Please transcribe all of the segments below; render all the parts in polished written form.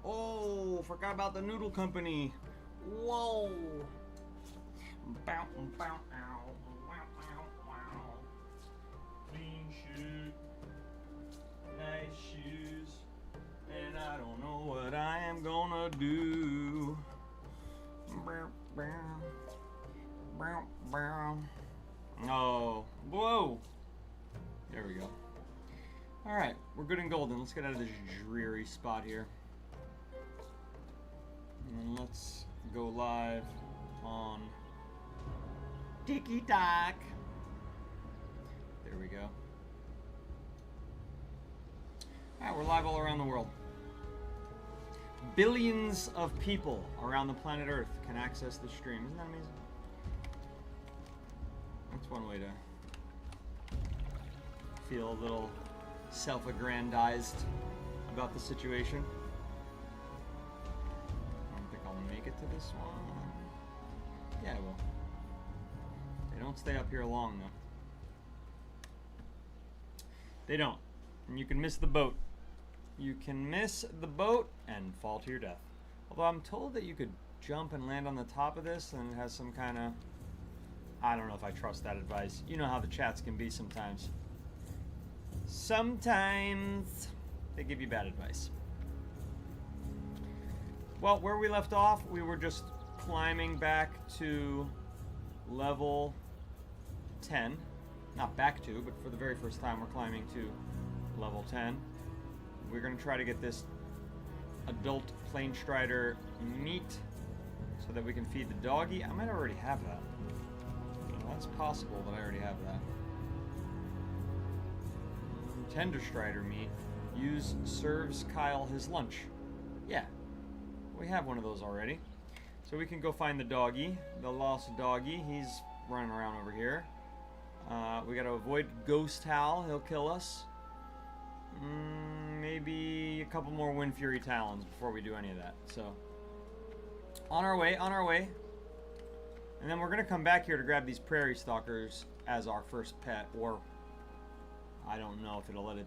Oh, forgot about the noodle company. Whoa. Clean shoe, nice shoes, and I don't know what I am gonna do. Oh, whoa. There we go. Alright, we're good and golden. Let's get out of this dreary spot here. And let's go live on TikTok. There we go. Alright, we're live all around the world. Billions of people around the planet Earth can access the stream. Isn't that amazing? That's one way to feel a little self-aggrandized about the situation. I don't think I'll make it to this one. Yeah, I will. They don't stay up here long, though. They don't. And you can miss the boat. You can miss the boat and fall to your death. Although I'm told that you could jump and land on the top of this and it has some kind of... I don't know if I trust that advice. You know how the chats can be sometimes. Sometimes they give you bad advice. Well, where we left off, we were just climbing back to level 10. Not back to, but for the very first time we're climbing to level 10. We're going to try to get this adult plain strider meat so that we can feed the doggy. I might already have that. That's possible that I already have that. Tender strider meat. Serves Kyle his lunch. Yeah, we have one of those already. So we can go find the doggy, the lost doggy. He's running around over here. We got to avoid Ghost Hal. He'll kill us. Maybe a couple more Wind Fury Talons before we do any of that. So, on our way, on our way. And then we're going to come back here to grab these Prairie Stalkers as our first pet. Or, I don't know if it'll let it,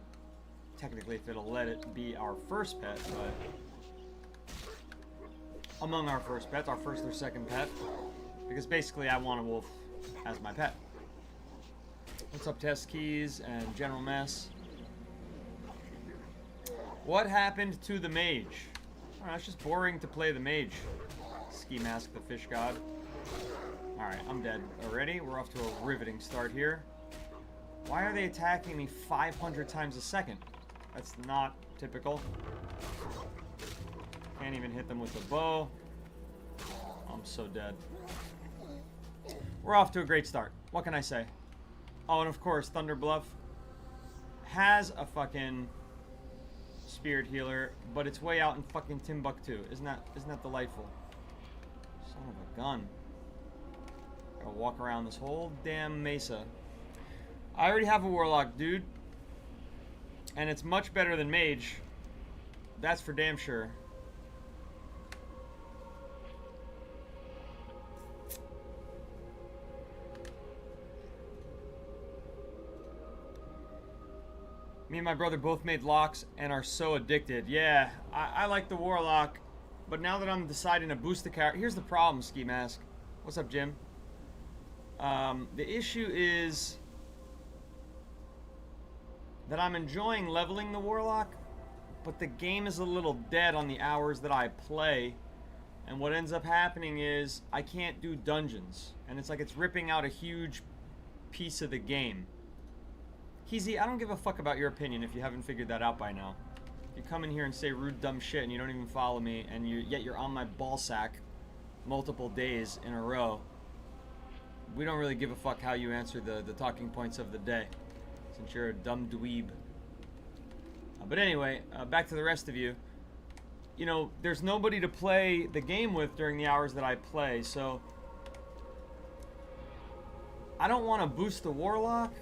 technically if it'll let it be our first pet, but among our first pets, our first or second pet. Because basically I want a wolf as my pet. What's up, Test Keys and General Mess? What happened to the mage? Oh, it's just boring to play the mage. Ski Mask, the fish god. Alright, I'm dead already. We're off to a riveting start here. Why are they attacking me 500 times a second? That's not typical. Can't even hit them with a bow. I'm so dead. We're off to a great start. What can I say? Oh, and of course, Thunder Bluff has a fucking spirit healer, but it's way out in fucking Timbuktu. Isn't that delightful? Son of a gun. Gotta walk around this whole damn mesa. I already have a warlock, dude. And it's much better than mage. That's for damn sure. Me and my brother both made locks and are so addicted. Yeah, I like the warlock, but now that I'm deciding to boost the character, here's the problem, Ski Mask. What's up, Jim? The issue is that I'm enjoying leveling the warlock, but the game is a little dead on the hours that I play, and what ends up happening is I can't do dungeons, and it's like it's ripping out a huge piece of the game. Keezy, I don't give a fuck about your opinion if you haven't figured that out by now. You come in here and say rude, dumb shit, and you don't even follow me, and yet you're on my ballsack multiple days in a row. We don't really give a fuck how you answer the talking points of the day, since you're a dumb dweeb. But anyway, back to the rest of you. You know, there's nobody to play the game with during the hours that I play, so I don't want to boost the warlock,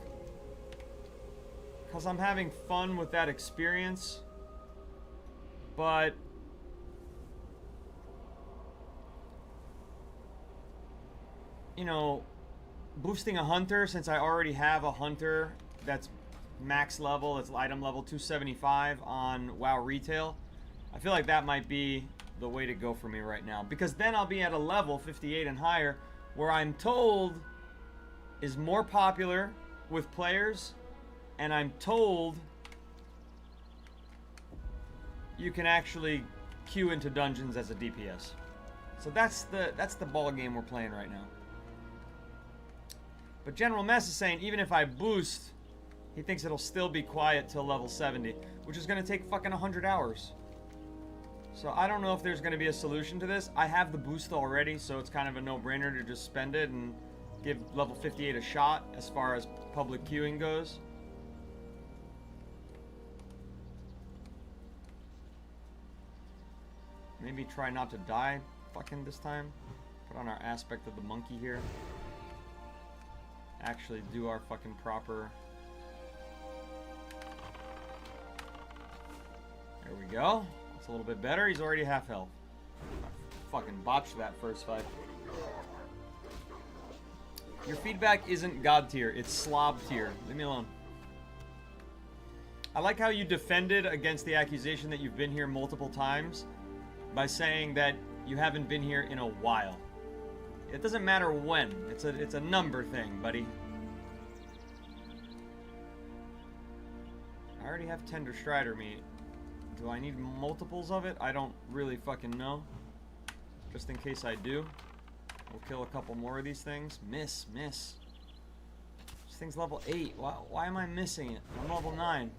because I'm having fun with that experience, but you know, boosting a hunter, since I already have a hunter that's max level, it's item level 275 on WoW Retail. I feel like that might be the way to go for me right now. Because then I'll be at a level 58 and higher where I'm told is more popular with players, and I'm told you can actually queue into dungeons as a DPS. So that's the ball game we're playing right now. But General Mess is saying even if I boost, he thinks it'll still be quiet till level 70, which is going to take fucking 100 hours. So I don't know if there's going to be a solution to this. I have the boost already, so it's kind of a no-brainer to just spend it and give level 58 a shot as far as public queuing goes. Maybe try not to die fucking this time. Put on our aspect of the monkey here. Actually do our fucking proper... There we go. It's a little bit better. He's already half health. I fucking botched that first fight. Your feedback isn't God tier, it's slob tier. Leave me alone. I like how you defended against the accusation that you've been here multiple times by saying that you haven't been here in a while. It doesn't matter when. It's a number thing, buddy. I already have Tender Strider meat. Do I need multiples of it? I don't really fucking know. Just in case I do. We'll kill a couple more of these things. Miss. This thing's level 8. Why am I missing it? I'm level 9.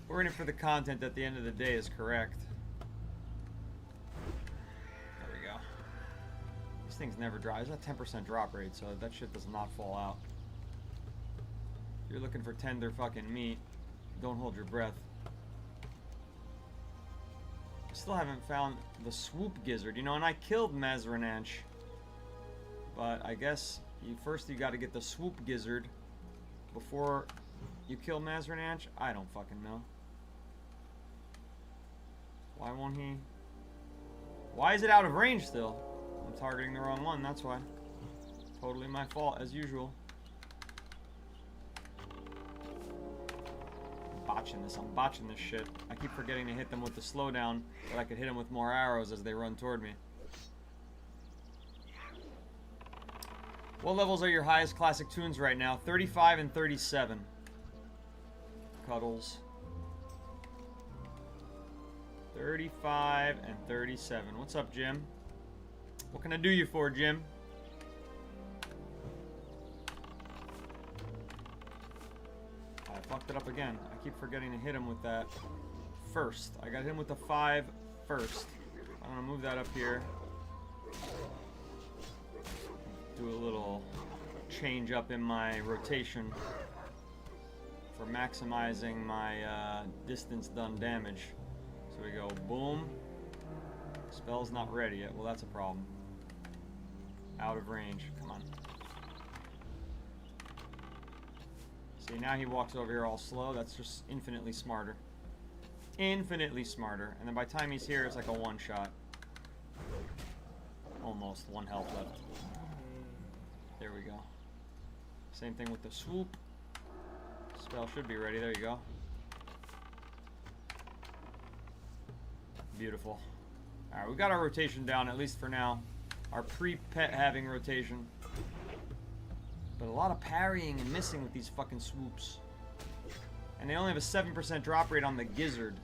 We're in it for the content at the end of the day is correct. There we go. These things never dry. There's a 10% drop rate, so that shit does not fall out. If you're looking for tender fucking meat, don't hold your breath. I still haven't found the swoop gizzard, you know, and I killed Mazrananch. But I guess first you gotta get the swoop gizzard before you kill Mazrananch. I don't fucking know. Why won't he? Why is it out of range still? I'm targeting the wrong one, that's why. Totally my fault, as usual. I'm botching this shit. I keep forgetting to hit them with the slowdown, but I could hit them with more arrows as they run toward me. What levels are your highest classic tunes right now? 35 and 37. Cuddles. 35 and 37. What's up, Jim? What can I do you for, Jim? I fucked it up again. I keep forgetting to hit him with that first. I got hit him with the 5 first. I'm gonna move that up here. Do a little change up in my rotation for maximizing my distance done damage. So we go boom. Spell's not ready yet. Well, that's a problem. Out of range. Come on. See, now he walks over here all slow. That's just infinitely smarter. Infinitely smarter. And then by the time he's here, it's like a one-shot. Almost. 1 health left. There we go. Same thing with the swoop. Spell should be ready. There you go. Beautiful. Alright, we got our rotation down, at least for now. Our pre-pet having rotation. But a lot of parrying and missing with these fucking swoops. And they only have a 7% drop rate on the gizzard.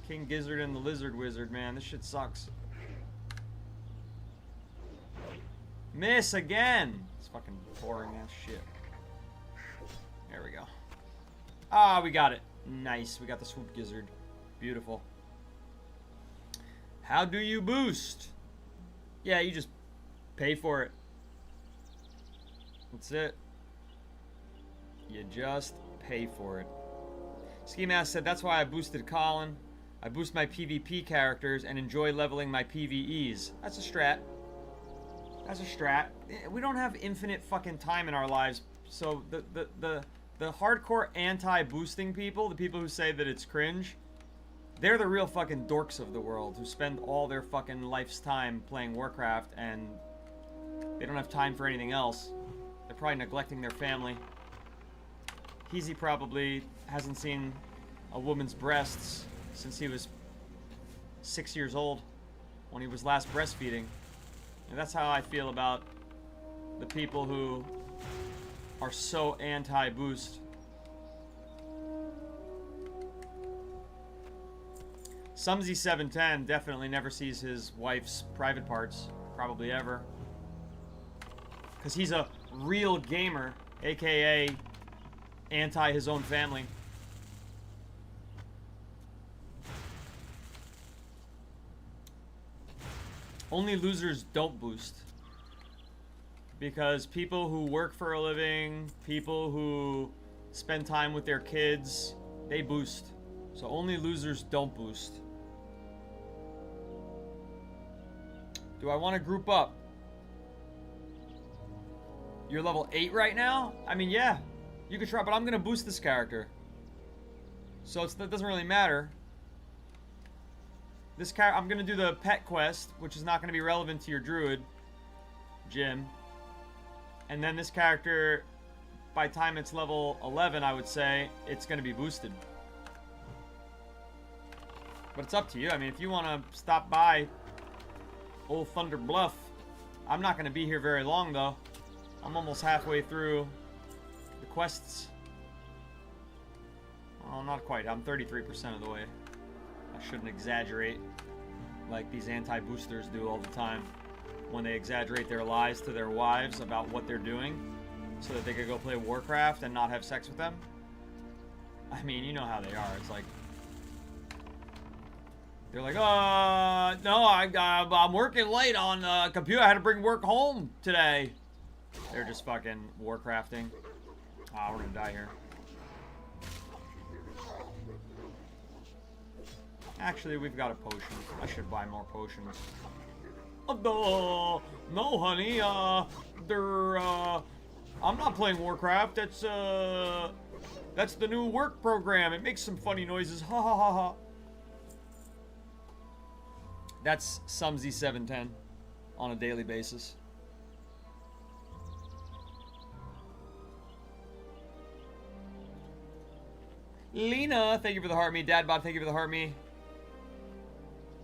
King Gizzard and the Lizard Wizard, man. This shit sucks. Miss again! It's fucking boring ass shit. There we go. Ah, we got it. Nice. We got the swoop gizzard. Beautiful. How do you boost? Yeah, you just pay for it. That's it. You just pay for it. Ski Mask said, that's why I boosted Colin. I boost my PvP characters and enjoy leveling my PvEs. That's a strat. That's a strat. We don't have infinite fucking time in our lives. So the hardcore anti-boosting people, the people who say that it's cringe, they're the real fucking dorks of the world who spend all their fucking life's time playing Warcraft and they don't have time for anything else. They're probably neglecting their family. Heezy probably hasn't seen a woman's breasts since he was 6 years old, when he was last breastfeeding. And that's how I feel about the people who are so anti-boost. Sumsy710 definitely never sees his wife's private parts, probably ever. Because he's a real gamer, aka anti his own family. Only losers don't boost. Because people who work for a living, people who spend time with their kids, they boost. So only losers don't boost. Do I want to group up? You're level 8 right now? I mean, yeah. You could try, but I'm going to boost this character. So that doesn't really matter. This character, I'm going to do the pet quest, which is not going to be relevant to your druid, Jim. And then this character, by the time it's level 11, I would say, it's going to be boosted. But it's up to you. I mean, if you want to stop by Old Thunder Bluff, I'm not going to be here very long, though. I'm almost halfway through the quests. Oh, not quite. I'm 33% of the way. I shouldn't exaggerate like these anti-boosters do all the time when they exaggerate their lies to their wives about what they're doing so that they could go play Warcraft and not have sex with them. I mean, you know how they are. It's like, they're like, no, I'm working late on the computer. I had to bring work home today. They're just fucking Warcrafting. Ah, we're gonna die here. Actually, we've got a potion. I should buy more potions. No, honey. I'm not playing Warcraft. That's the new work program. It makes some funny noises. Ha ha ha ha. That's Sumsy710 on a daily basis. Lena, thank you for the heart me. Dadbot, thank you for the heart me.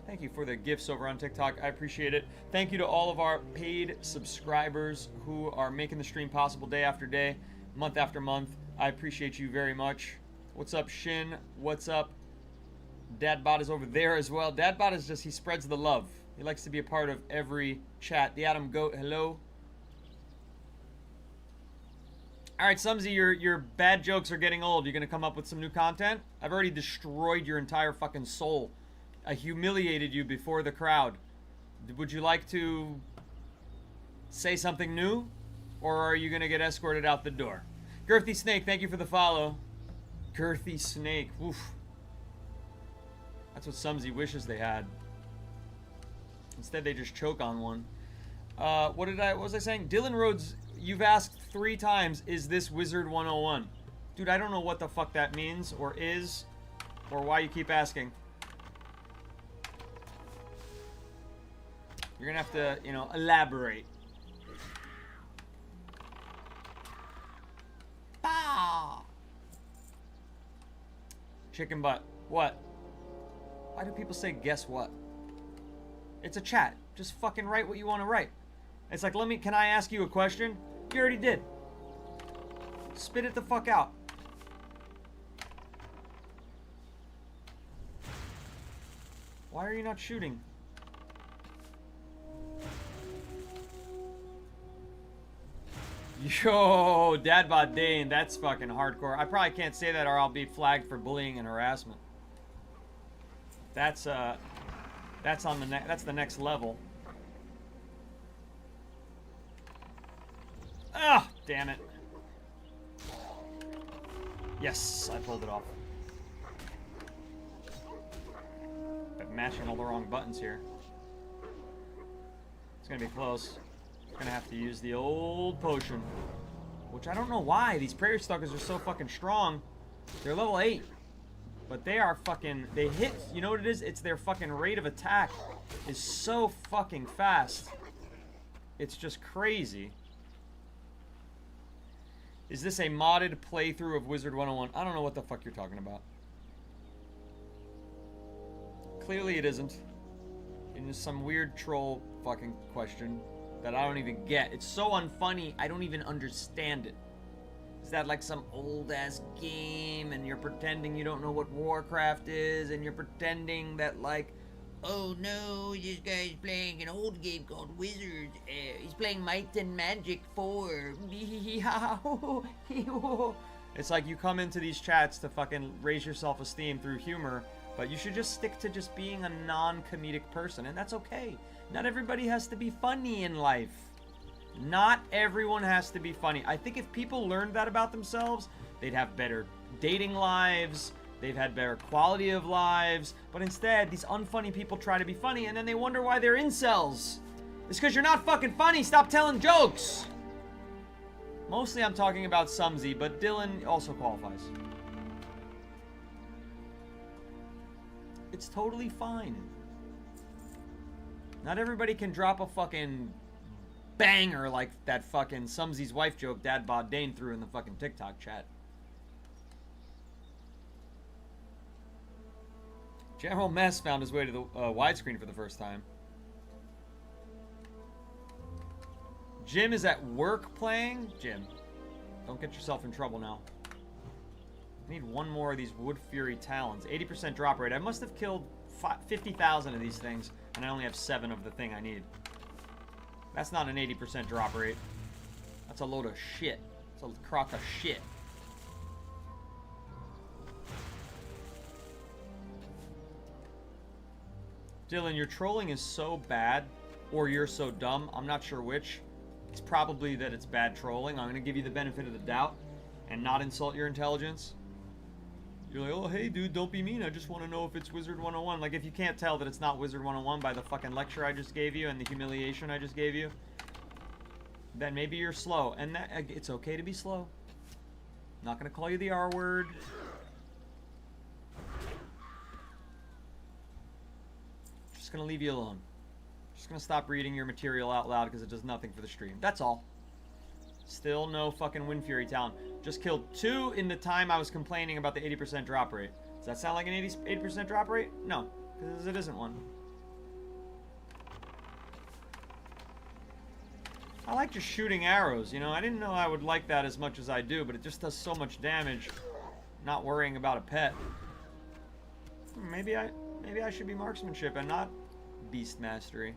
Thank you for the gifts over on TikTok. I appreciate it. Thank you to all of our paid subscribers who are making the stream possible day after day, month after month. I appreciate you very much. What's up, Shin? What's up? Dadbot is over there as well. Dadbot is just, he spreads the love. He likes to be a part of every chat. The Adam Goat, hello. Alright, Sumsy, your bad jokes are getting old. You're gonna come up with some new content? I've already destroyed your entire fucking soul. I humiliated you before the crowd. Would you like to say something new? Or are you gonna get escorted out the door? Girthy Snake, thank you for the follow. Girthy Snake, oof. That's what Sumsy wishes they had. Instead, they just choke on one. What was I saying? Dylan Rhodes, you've asked 3 times, is this Wizard 101? Dude, I don't know what the fuck that means, or is, or why you keep asking. You're gonna have to, you know, elaborate. Bah! Chicken butt. What? Why do people say guess what? It's a chat. Just fucking write what you want to write. It's like, can I ask you a question? You already did. Spit it the fuck out. Why are you not shooting? Yo, Dadbot Dane, that's fucking hardcore. I probably can't say that or I'll be flagged for bullying and harassment. That's on the that's the next level. Ah, damn it. Yes, I pulled it off. I'm mashing all the wrong buttons here. It's gonna be close. I'm gonna have to use the old potion. Which I don't know why. These Prairie Stalkers are so fucking strong. They're level 8. But they are fucking... They hit... You know what it is? It's their fucking rate of attack is so fucking fast. It's just crazy. Is this a modded playthrough of Wizard 101? I don't know what the fuck you're talking about. Clearly it isn't. It is some weird troll fucking question that I don't even get. It's so unfunny, I don't even understand it. Is that like some old-ass game and you're pretending you don't know what Warcraft is and you're pretending that like, oh no, this guy's playing an old game called Wizards. He's playing Might and Magic 4. It's like you come into these chats to fucking raise your self-esteem through humor, but you should just stick to just being a non-comedic person, and that's okay. Not everybody has to be funny in life. Not everyone has to be funny. I think if people learned that about themselves, they'd have better dating lives, they've had better quality of lives, but instead, these unfunny people try to be funny, and then they wonder why they're incels. It's because you're not fucking funny, stop telling jokes! Mostly I'm talking about Sumsy, but Dylan also qualifies. It's totally fine. Not everybody can drop a fucking banger like that fucking Sumsy's wife joke Dad Bod Dane threw in the fucking TikTok chat. General Mess found his way to the widescreen for the first time. Jim is at work playing? Jim, don't get yourself in trouble now. I need one more of these Wood Fury Talons. 80% drop rate. I must have killed 50,000 of these things, and I only have 7 of the thing I need. That's not an 80% drop rate. That's a load of shit. It's a crock of shit. Dylan, your trolling is so bad, or you're so dumb. I'm not sure which. It's probably that it's bad trolling. I'm going to give you the benefit of the doubt and not insult your intelligence. You're like, oh, hey, dude, don't be mean. I just want to know if it's Wizard 101. Like, if you can't tell that it's not Wizard 101 by the fucking lecture I just gave you and the humiliation I just gave you, then maybe you're slow. And that it's okay to be slow. I'm not going to call you the R word. Just going to leave you alone. Just going to stop reading your material out loud because it does nothing for the stream. That's all. Still no fucking Wind Fury Talon. Just killed 2 in the time I was complaining about the 80% drop rate. Does that sound like an 80% drop rate? No, because it isn't one. I like just shooting arrows, you know? I didn't know I would like that as much as I do, but it just does so much damage not worrying about a pet. Maybe I should be marksmanship and not beast mastery.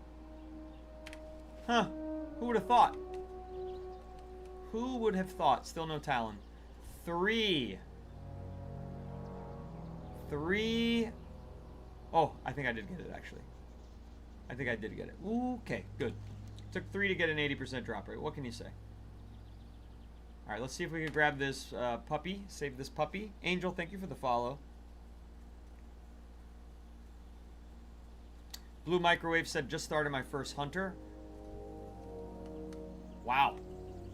Huh. Who would have thought? Who would have thought? Still no Talon. 3. Oh, I think I did get it, actually. I think I did get it. Okay, good. Took 3 to get an 80% drop rate. What can you say? Alright, let's see if we can grab this puppy. Save this puppy. Angel, thank you for the follow. Blue Microwave said, just started my first hunter. Wow.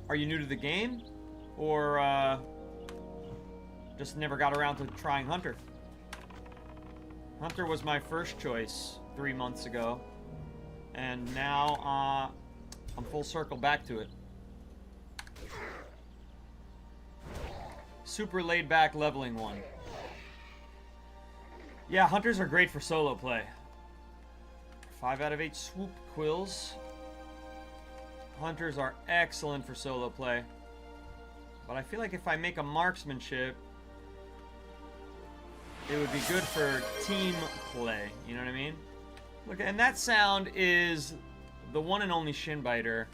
Are you new to the game? Or just never got around to trying Hunter? Hunter was my first choice 3 months ago. And now I'm full circle back to it. Super laid back leveling one. Yeah, Hunters are great for solo play. 5 out of 8 swoop quills. Hunters are excellent for solo play. But I feel like if I make a marksmanship, it would be good for team play. You know what I mean? Look, and that sound is the one and only Shinbiter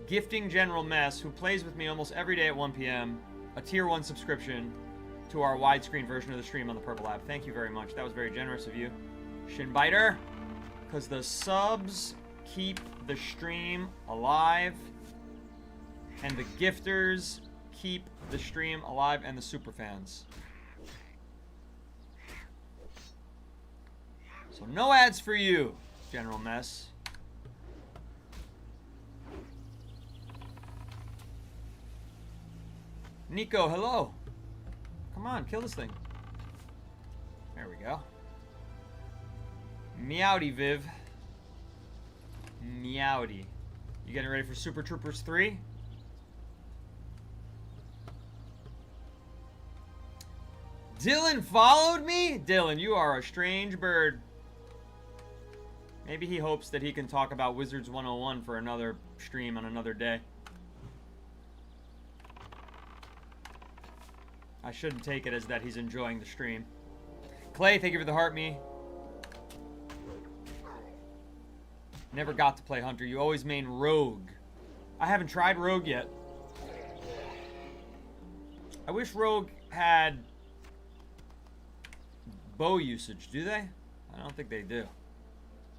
gifting General Mess, who plays with me almost every day at 1 p.m., a tier 1 subscription to our widescreen version of the stream on the Purple app. Thank you very much. That was very generous of you, Shinbiter. Because the subs keep the stream alive, and the gifters keep the stream alive, and the superfans. So no ads for you, General Mess. Nico, hello. Come on, kill this thing. There we go. Meowdy, Viv. Meowdy. You getting ready for Super Troopers 3? Dylan followed me? Dylan, you are a strange bird. Maybe he hopes that he can talk about Wizards 101 for another stream on another day. I shouldn't take it as that he's enjoying the stream. Clay, thank you for the heart me. Never got to play Hunter. You always main Rogue. I haven't tried Rogue yet. I wish Rogue had bow usage. Do they? I don't think they do.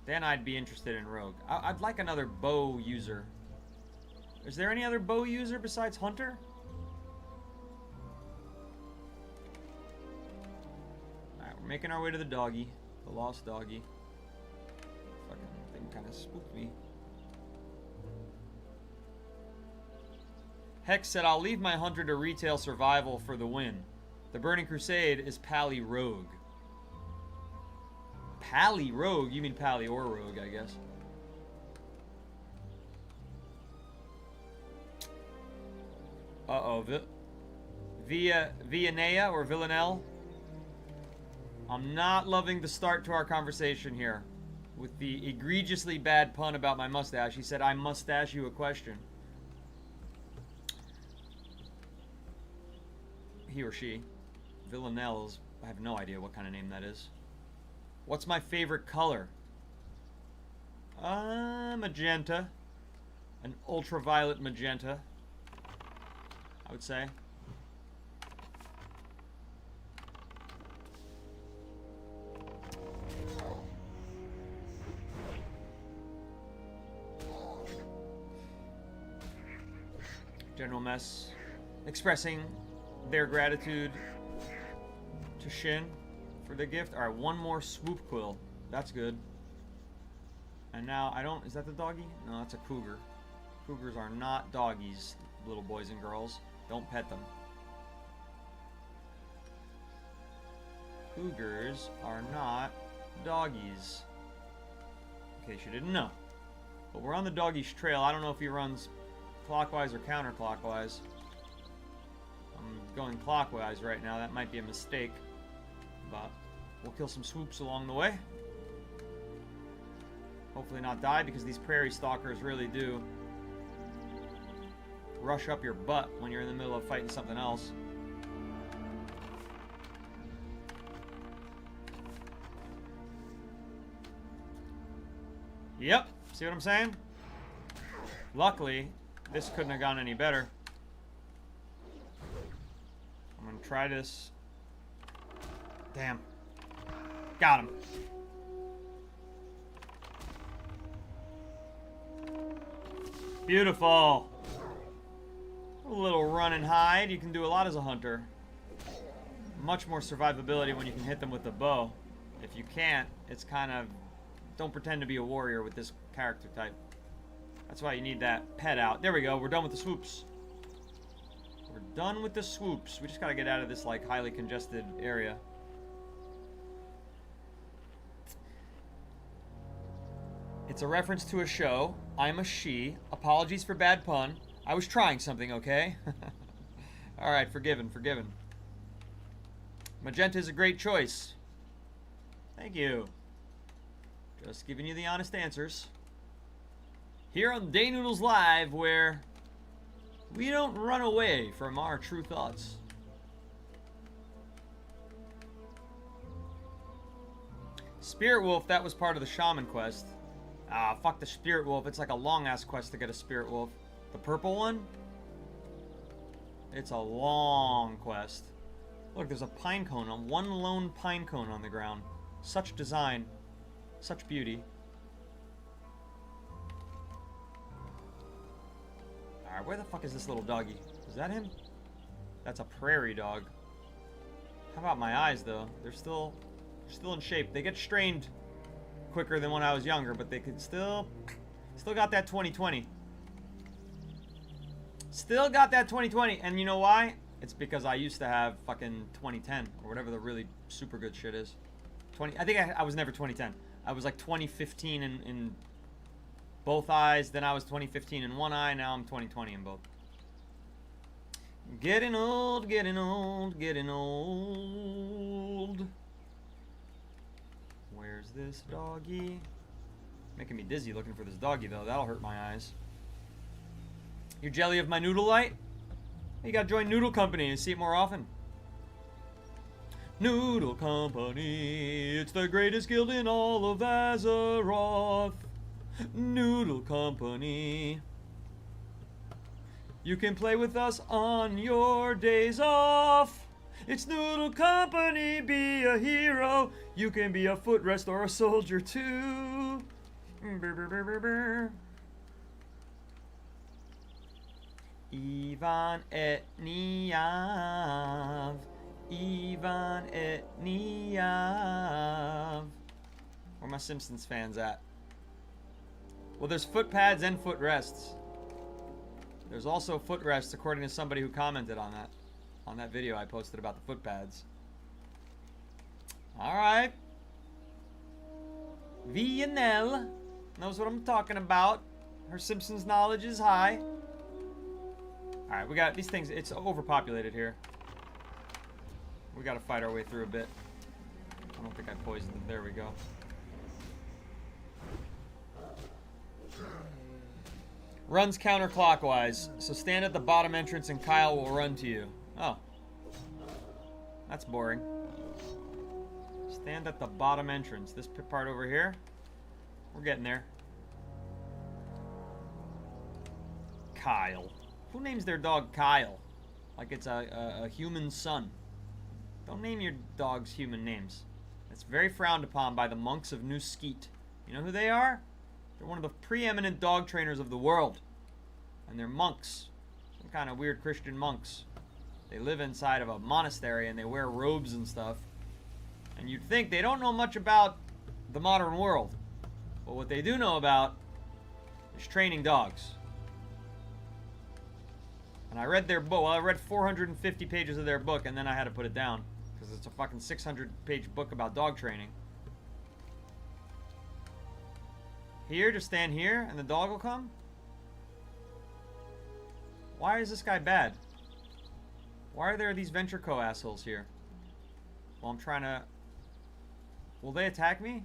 Then I'd be interested in Rogue. I'd like another bow user. Is there any other bow user besides Hunter? Alright, we're making our way to the doggy. The lost doggy. Fucking thing kind of spooked me. Hex said, I'll leave my Hunter to retail survival for the win. The Burning Crusade is Pally Rogue. Pally Rogue? You mean Pally or Rogue, I guess. Uh-oh. Villanea or Villanelle? I'm not loving the start to our conversation here. With the egregiously bad pun about my mustache. He said, I mustache you a question. He or she. Villanelle's, I have no idea what kind of name that is. What's my favorite color? Magenta. An ultraviolet magenta, I would say. General Mess expressing their gratitude to Shin for the gift. Alright, one more swoop quill. That's good. And now, is that the doggy? No, that's a cougar. Cougars are not doggies, little boys and girls. Don't pet them. Cougars are not doggies. In case you didn't know. But we're on the doggy's trail. I don't know if he runs clockwise or counterclockwise. I'm going clockwise right now. That might be a mistake. But we'll kill some swoops along the way. Hopefully not die, because these prairie stalkers really do rush up your butt when you're in the middle of fighting something else. Yep, see what I'm saying? Luckily, this couldn't have gone any better. I'm gonna try this. Damn. Got him. Beautiful. A little run and hide. You can do a lot as a hunter. Much more survivability when you can hit them with the bow. If you can't, it's kind of... Don't pretend to be a warrior with this character type. That's why you need that pet out. There we go. We're done with the swoops. We're done with the swoops. We just gotta get out of this, like, highly congested area. It's a reference to a show. I'm a she. Apologies for bad pun. I was trying something, okay? Alright, forgiven, forgiven. Magenta is a great choice. Thank you. Just giving you the honest answers. Here on Day Noodles Live, where we don't run away from our true thoughts. Spirit Wolf, that was part of the Shaman quest. Ah, fuck the Spirit Wolf. It's like a long-ass quest to get a Spirit Wolf. The purple one? It's a long quest. Look, there's a pine cone, one lone pine cone on the ground. Such design. Such beauty. Alright, where the fuck is this little doggy? Is that him? That's a prairie dog. How about my eyes, though? They're still in shape. They get strained quicker than when I was younger, but they could still got that 20/20. Still got that 20/20, and you know why? It's because I used to have fucking 2010 or whatever the really super good shit is. I think I was never 2010. I was like 2015 in both eyes, then I was 2015 in one eye, now I'm 20/20 in both. Getting old, getting old, getting old. Where's this doggy? Making me dizzy looking for this doggy, though. That'll hurt my eyes. You're jelly of my noodle light? You gotta join Noodle Company and see it more often. Noodle Company, it's the greatest guild in all of Azeroth. Noodle Company. You can play with us on your days off. It's Noodle Company, be a hero. You can be a footrest or a soldier too. Ivan et Niav. Ivan et Niav. Where my Simpsons fans at? Well, there's foot pads and footrests. There's also footrests, according to somebody who commented on that video I posted about the foot pads. All right. Vienel knows what I'm talking about. Her Simpsons knowledge is high. All right, we got these things. It's overpopulated here. We got to fight our way through a bit. I don't think I poisoned them. There we go. Runs counterclockwise, so stand at the bottom entrance and Kyle will run to you. Oh. That's boring. Stand at the bottom entrance. This part over here. We're getting there. Kyle. Who names their dog Kyle? Like it's a human son. Don't name your dogs human names. That's very frowned upon by the monks of New Skeet. You know who they are? They're one of the preeminent dog trainers of the world. And they're monks. Some kind of weird Christian monks. They live inside of a monastery and they wear robes and stuff. And you'd think they don't know much about the modern world. But what they do know about is training dogs. And I read their book. Well, I read 450 pages of their book and then I had to put it down. Because it's a fucking 600-page book about dog training. Here, just stand here and the dog will come? Why is this guy bad? Why are there these Venture Co assholes here? Well, I'm trying to... Will they attack me?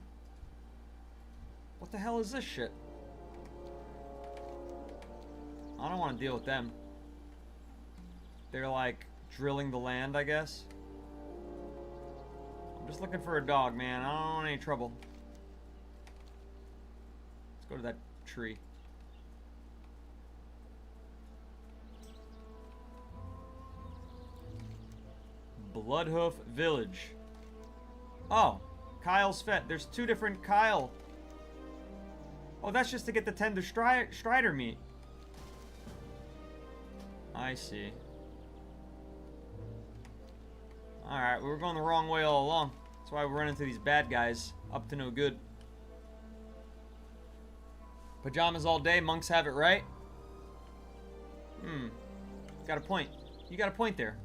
What the hell is this shit? I don't want to deal with them. They're like drilling the land, I guess. I'm just looking for a dog, man. I don't want any trouble. Let's go to that tree. Bloodhoof Village. Oh, Kyle's Fet. There's two different Kyle. Oh, that's just to get the tender Strider meat. I see. Alright, we were going the wrong way all along. That's why we run into these bad guys. Up to no good. Pajamas all day, monks have it right. Got a point. You got a point there.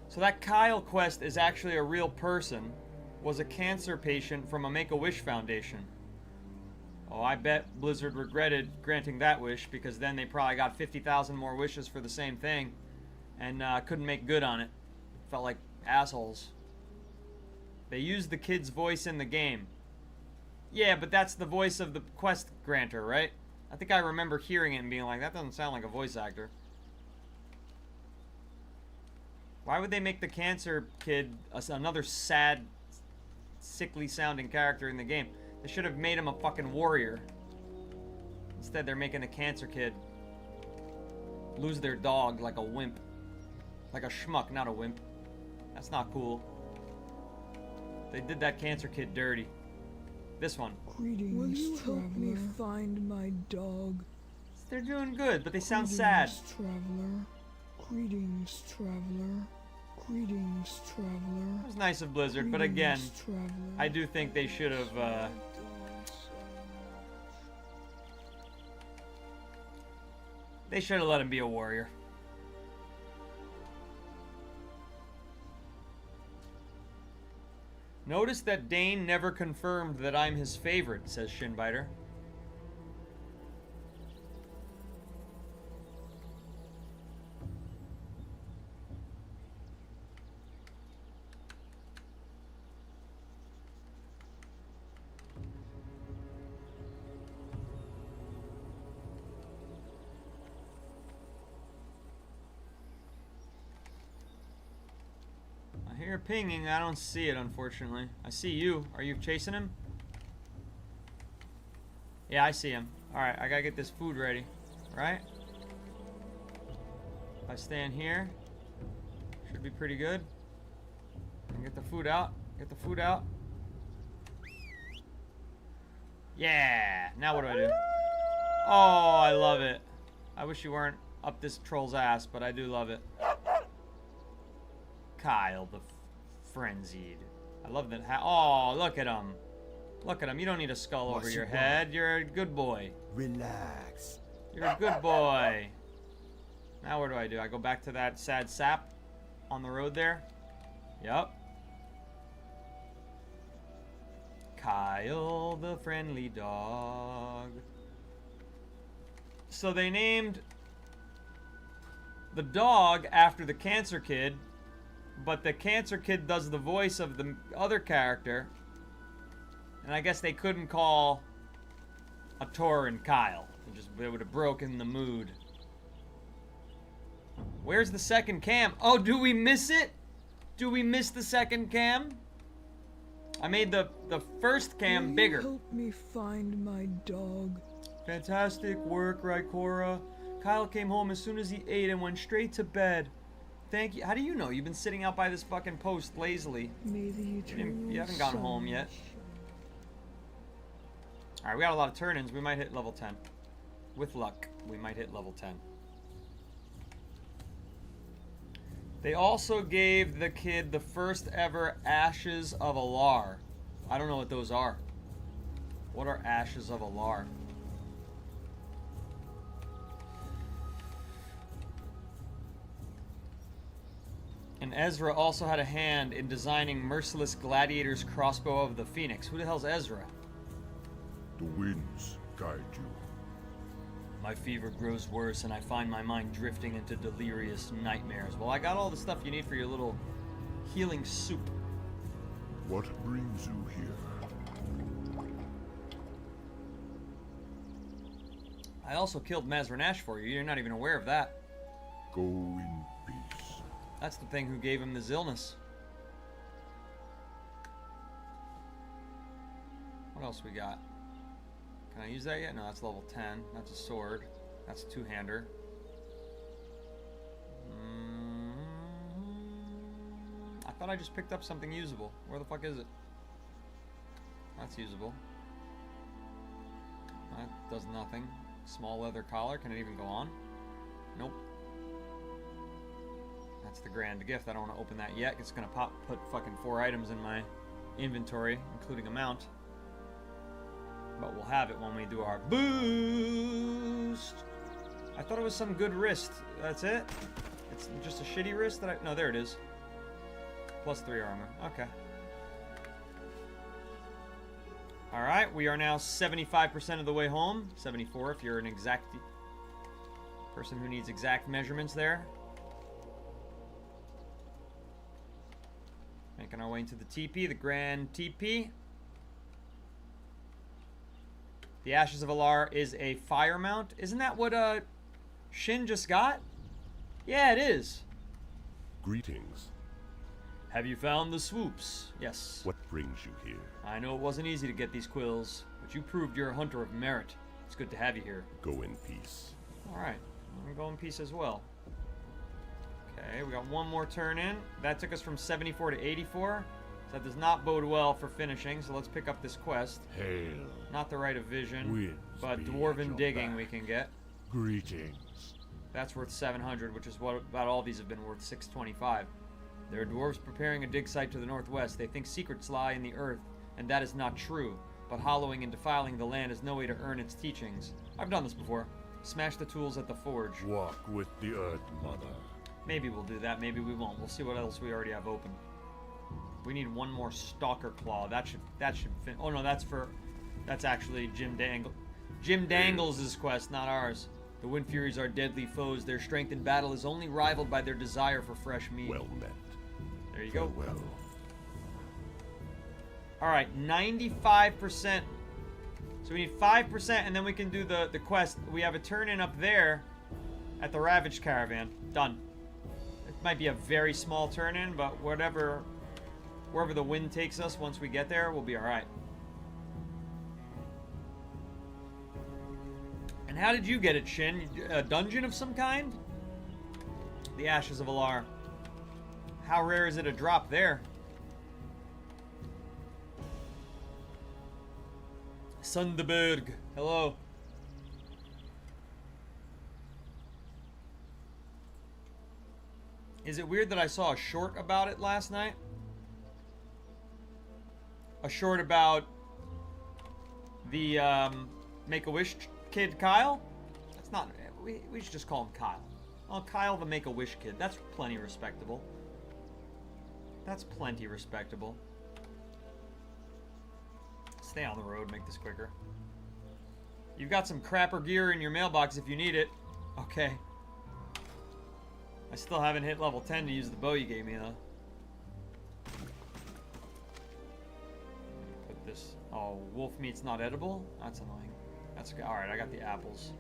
So that Kyle quest is actually a real person. Was a cancer patient from a Make-A-Wish Foundation. Oh, I bet Blizzard regretted granting that wish because then they probably got 50,000 more wishes for the same thing and couldn't make good on it. Felt like assholes. They used the kid's voice in the game. Yeah, but that's the voice of the quest granter, right? I think I remember hearing it and being like, that doesn't sound like a voice actor. Why would they make the cancer kid another sad, sickly sounding character in the game? They should have made him a fucking warrior. Instead, they're making the cancer kid lose their dog like a wimp. Like a schmuck, not a wimp. That's not cool. They did that cancer kid dirty. This one. Greetings, will you help me find my dog? They're doing good, but they sound sad. Traveler. Greetings, traveler. Greetings, traveler. It was nice of Blizzard, but again, I do think they should have, they should have let him be a warrior. Notice that Dane never confirmed that I'm his favorite, says Shinbiter. I hear pinging. I don't see it, unfortunately. I see you. Are you chasing him? Yeah, I see him. Alright, I gotta get this food ready. Right? If I stand here, should be pretty good. And get the food out. Get the food out. Yeah! Now what do I do? Oh, I love it. I wish you weren't up this troll's ass, but I do love it. Kyle the Frenzied. I love that. Oh, look at him. Look at him. You don't need a skull over your head. You're a good boy. Relax. You're a good boy. Now what do? I go back to that sad sap on the road there? Yep. Kyle the friendly dog. So they named the dog after the cancer kid, but the cancer kid does the voice of the other character. And I guess they couldn't call a Tor Kyle. They would have broken the mood. Where's the second cam? Oh, do we miss it? Do we miss the second cam? I made the first cam bigger. Help me find my dog. Fantastic work, Rykora. Kyle came home as soon as he ate and went straight to bed. Thank you. How do you know? You've been sitting out by this fucking post lazily. May the eternal You haven't gone home yet. Alright, we got a lot of turn-ins. We might hit level 10. With luck, we might hit level 10. They also gave the kid the first ever Ashes of Alar. I don't know what those are. What are Ashes of Alar? And Ezra also had a hand in designing Merciless Gladiator's crossbow of the Phoenix. Who the hell's Ezra? The winds guide you. My fever grows worse and I find my mind drifting into delirious nightmares. Well, I got all the stuff you need for your little healing soup. What brings you here? I also killed Mazranash for you. You're not even aware of that. Go in peace. That's the thing who gave him this illness. What else we got? Can I use that yet? No, that's level 10. That's a sword. That's a two-hander. I thought I just picked up something usable. Where the fuck is it? That's usable. That does nothing. Small leather collar. Can it even go on? Nope. That's the grand gift. I don't want to open that yet. It's going to put fucking 4 items in my inventory, including a mount. But we'll have it when we do our boost. I thought it was some good wrist. That's it? It's just a shitty wrist that no, there it is. Plus 3 armor. Okay. Alright, we are now 75% of the way home. 74 if you're an exact person who needs exact measurements there. Making our way into the TP, the Grand TP. The Ashes of Alar is a fire mount. Isn't that what Shin just got? Yeah, it is. Greetings. Have you found the swoops? Yes. What brings you here? I know it wasn't easy to get these quills, but you proved you're a hunter of merit. It's good to have you here. Go in peace. Alright, I'm gonna go in peace as well. Okay, we got one more turn in. That took us from 74 to 84. So that does not bode well for finishing, so let's pick up this quest. Hail. Not the Rite of Vision, Winds but be Dwarven at your Digging back. we can get. Greetings. That's worth 700, which is what about all these have been worth 625. There are dwarves preparing a dig site to the northwest. They think secrets lie in the earth, and that is not true. But hollowing and defiling the land is no way to earn its teachings. I've done this before. Smash the tools at the forge. Walk with the Earth Mother. Maybe we'll do that, maybe we won't. We'll see what else we already have open. We need one more Stalker Claw. That should fin- oh no, that's actually Jim Dangles' quest, not ours. The Wind Furies are deadly foes. Their strength in battle is only rivaled by their desire for fresh meat. Well met. There you go. Farewell. Alright, 95%. So we need 5%, and then we can do the quest. We have a turn-in up there at the Ravaged Caravan. Done. might be a very small turn in, but wherever the wind takes us once we get there, we'll be alright. And how did you get it, Shin? A dungeon of some kind? The Ashes of Alar. How rare is it to drop there? Sunderberg. Hello. Is it weird that I saw a short about it last night? A short about the Make-A-Wish kid Kyle? That's not... We should just call him Kyle. Oh, Kyle the Make-A-Wish kid. That's plenty respectable. That's plenty respectable. Stay on the road, make this quicker. You've got some crapper gear in your mailbox if you need it. Okay. I still haven't hit level 10 to use the bow you gave me, though. Put this... Oh, wolf meat's not edible? That's annoying. That's... Alright, I got the apples.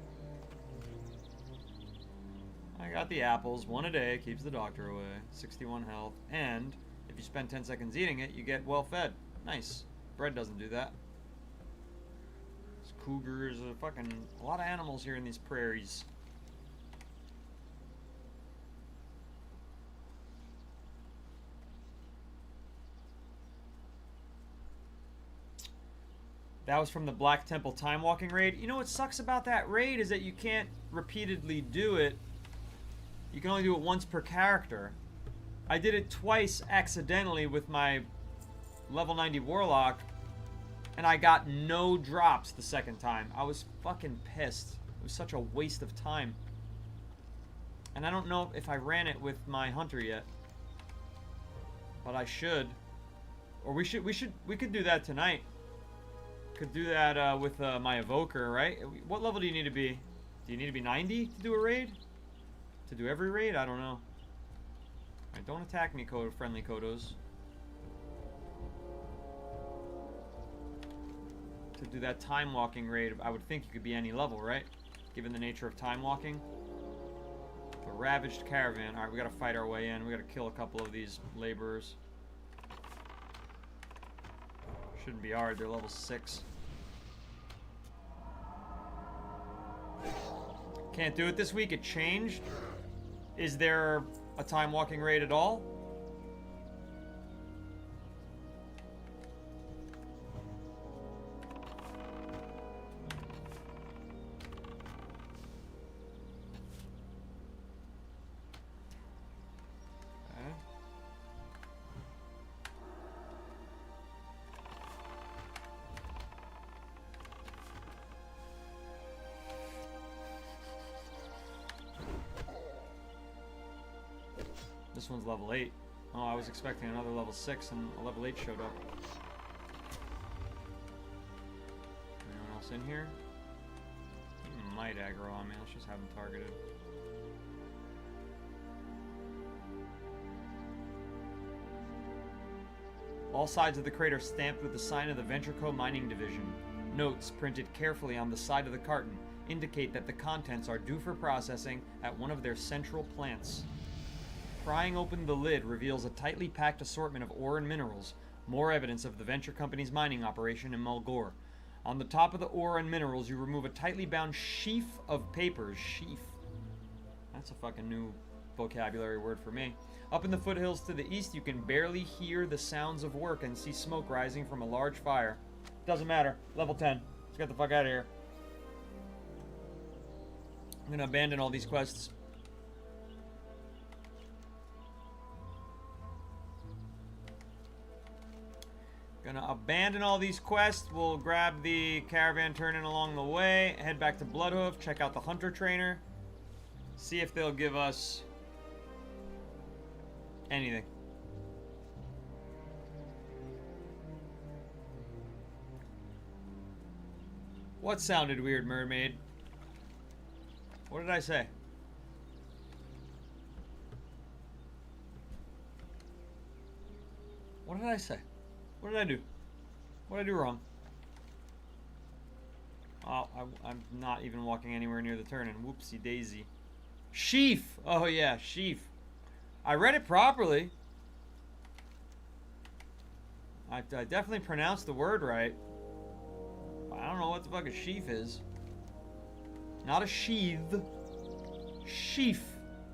I got the apples. One a day. Keeps the doctor away. 61 health. And if you spend 10 seconds eating it, you get well fed. Nice. Bread doesn't do that. There's cougars. Fucking... A lot of animals here in these prairies. That was from the Black Temple Time Walking raid. You know what sucks about that raid is that you can't repeatedly do it. You can only do it once per character. I did it twice accidentally with my level 90 Warlock, and I got no drops the second time. I was fucking pissed. It was such a waste of time. And I don't know if I ran it with my Hunter yet. But I should. Or we could do that tonight. Could do that with my Evoker, right? What level do you need to be? Do you need to be 90 to do a raid? To do every raid? I don't know. Alright, don't attack me, friendly Kodos. To do that time walking raid, I would think you could be any level, right? Given the nature of time walking. The Ravaged Caravan. Alright, we gotta fight our way in. We gotta kill a couple of these laborers. Shouldn't be hard, they're level 6. Can't do it this week, it changed. Is there a time walking raid at all? This one's level 8. Oh, I was expecting another level 6 and a level 8 showed up. Anyone else in here? He might aggro on me. Let's just have him targeted. All sides of the crate are stamped with the sign of the Ventrico Mining Division. Notes printed carefully on the side of the carton indicate that the contents are due for processing at one of their central plants. Prying open the lid reveals a tightly packed assortment of ore and minerals, more evidence of the venture company's mining operation in Mulgore. On the top of the ore and minerals, you remove a tightly bound sheaf of papers. Sheaf. That's a fucking new vocabulary word for me. Up in the foothills to the east, you can barely hear the sounds of work and see smoke rising from a large fire. Doesn't matter. Level 10. Let's get the fuck out of here. I'm gonna abandon all these quests. Gonna abandon all these quests. We'll grab the caravan turning along the way, head back to Bloodhoof, check out the Hunter Trainer, see if they'll give us anything. What sounded weird, Mermaid? What did I say? What did I say? What did I do? What did I do wrong? Oh, I'm not even walking anywhere near the turn, and whoopsie daisy. Sheaf! Oh yeah, sheaf. I read it properly. I definitely pronounced the word right. I don't know what the fuck a sheaf is. Not a sheath. Sheaf.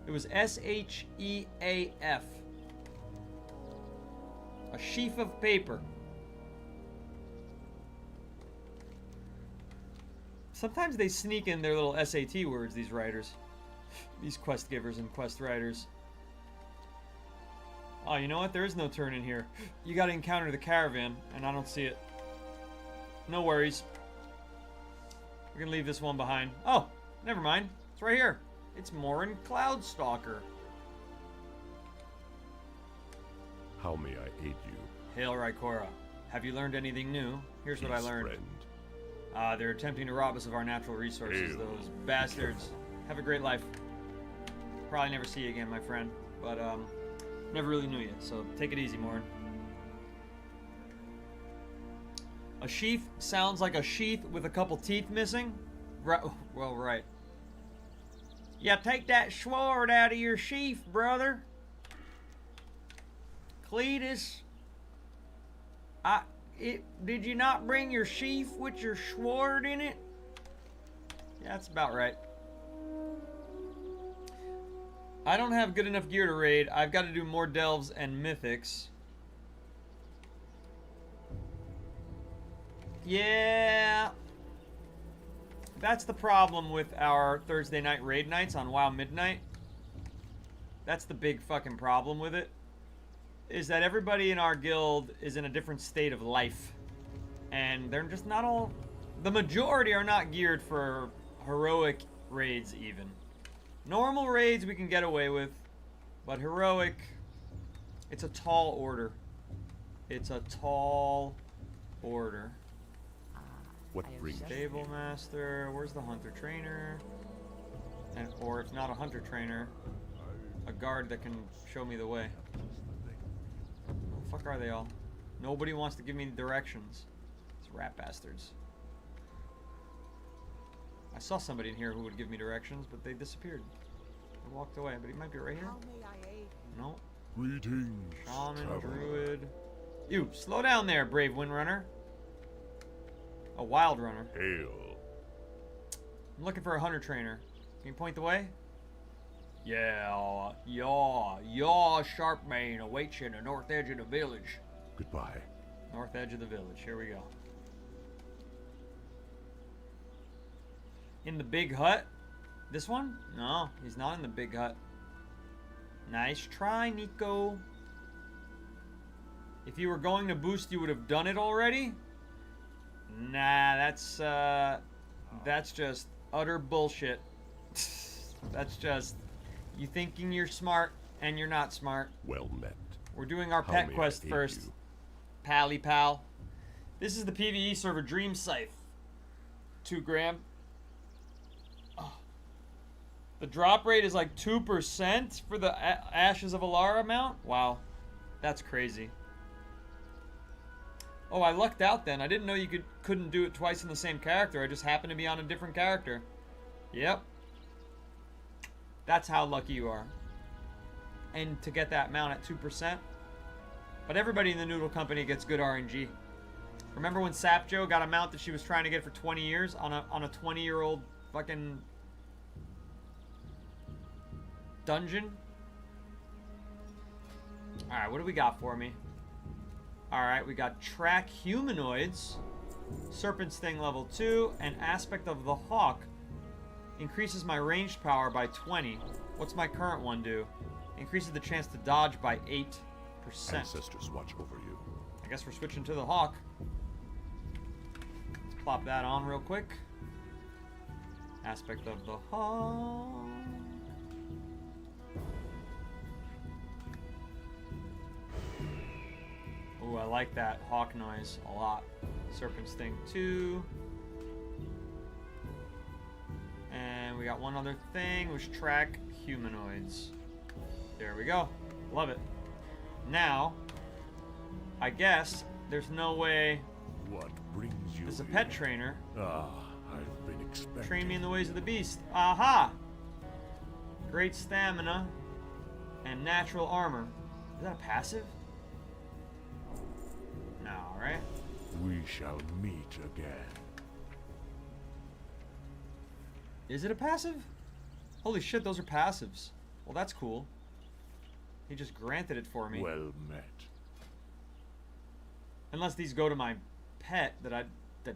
It was S-H-E-A-F. A sheaf of paper. Sometimes they sneak in their little SAT words, these writers. These quest givers and quest writers. Oh, you know what? There is no turn in here. You gotta encounter the caravan, and I don't see it. No worries. We're gonna leave this one behind. Oh, never mind. It's right here. It's Morin Cloudstalker. How may I aid you? Hail Rykora. Have you learned anything new? Here's what I Peace, learned. friend. They're attempting to rob us of our natural resources, Hail. those bastards. Have a great life. Probably never see you again, my friend. But, never really knew you, so take it easy, Morin. A sheath sounds like a sheath with a couple teeth missing? Right, well, right. Yeah, take that sword out of your sheath, brother. Cletus. Did you not bring your sheath with your sword in it? Yeah, that's about right. I don't have good enough gear to raid. I've got to do more delves and mythics. Yeah. That's the problem with our Thursday night raid nights on WoW Midnight. That's the big fucking problem with it. Is that everybody in our guild is in a different state of life. And they're just not all... The majority are not geared for heroic raids even. Normal raids we can get away with. But heroic... It's a tall order. It's a tall order. What brings you? Stable master. Where's the hunter trainer? And, or if not a hunter trainer, a guard that can show me the way. Where the fuck are they all? Nobody wants to give me directions. These rat bastards. I saw somebody in here who would give me directions, but they disappeared. They walked away, but he might be right here. No. Greetings, Shaman, traveler. druid. You, slow down there, brave windrunner. A wild runner. Hail. I'm looking for a hunter trainer. Can you point the way? Yeah, Sharpmane awaits you in the north edge of the village. Goodbye. North edge of the village. Here we go. In the big hut? This one? No, he's not in the big hut. Nice try, Nico. If you were going to boost, you would have done it already? Nah, that's just utter bullshit. That's just you thinking you're smart and you're not smart. Well met. We're doing our How pet may I quest aid first. you? Pally pal. This is the PvE server Dream Scythe. 2 gram. Oh. The drop rate is like 2% for the Ashes of Alara amount? Wow. That's crazy. Oh, I lucked out then. I didn't know you couldn't do it twice in the same character. I just happened to be on a different character. Yep. That's how lucky you are. And to get that mount at 2%. But everybody in the Noodle Company gets good RNG. Remember when Sapjo got a mount that she was trying to get for 20 years on a 20-year-old fucking dungeon? Alright, what do we got for me? Alright, we got Track Humanoids, Serpent Sting level 2, and Aspect of the Hawk. Increases my ranged power by 20. What's my current one do? Increases the chance to dodge by 8%. Ancestors watch over you. I guess we're switching to the Hawk. Let's plop that on real quick. Aspect of the Hawk. Ooh, I like that hawk noise a lot. Serpent Sting 2. And we got one other thing, which Track Humanoids. There we go. Love it. Now, I guess there's no way What brings you as a here? pet trainer Ah, I've been expecting. train me in the ways of the beast. Aha! Great stamina. and natural armor. Is that a passive? No, right? We shall meet again. Is it a passive? Holy shit, those are passives. Well, that's cool. He just granted it for me. Well met. Unless these go to my pet that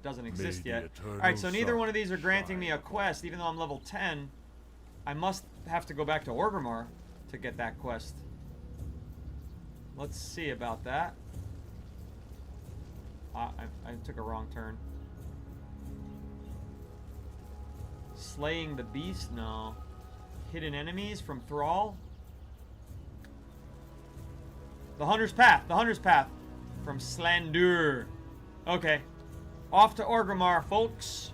doesn't exist May yet. the Alright, so eternal neither sun one of these are granting me a shine quest, even though I'm level 10. I must have to go back to Orgrimmar to get that quest. Let's see about that. I took a wrong turn. Slaying the beast? No. Hidden enemies from Thrall? The Hunter's Path. The Hunter's Path. From Slandur. Okay. Off to Orgrimmar, folks.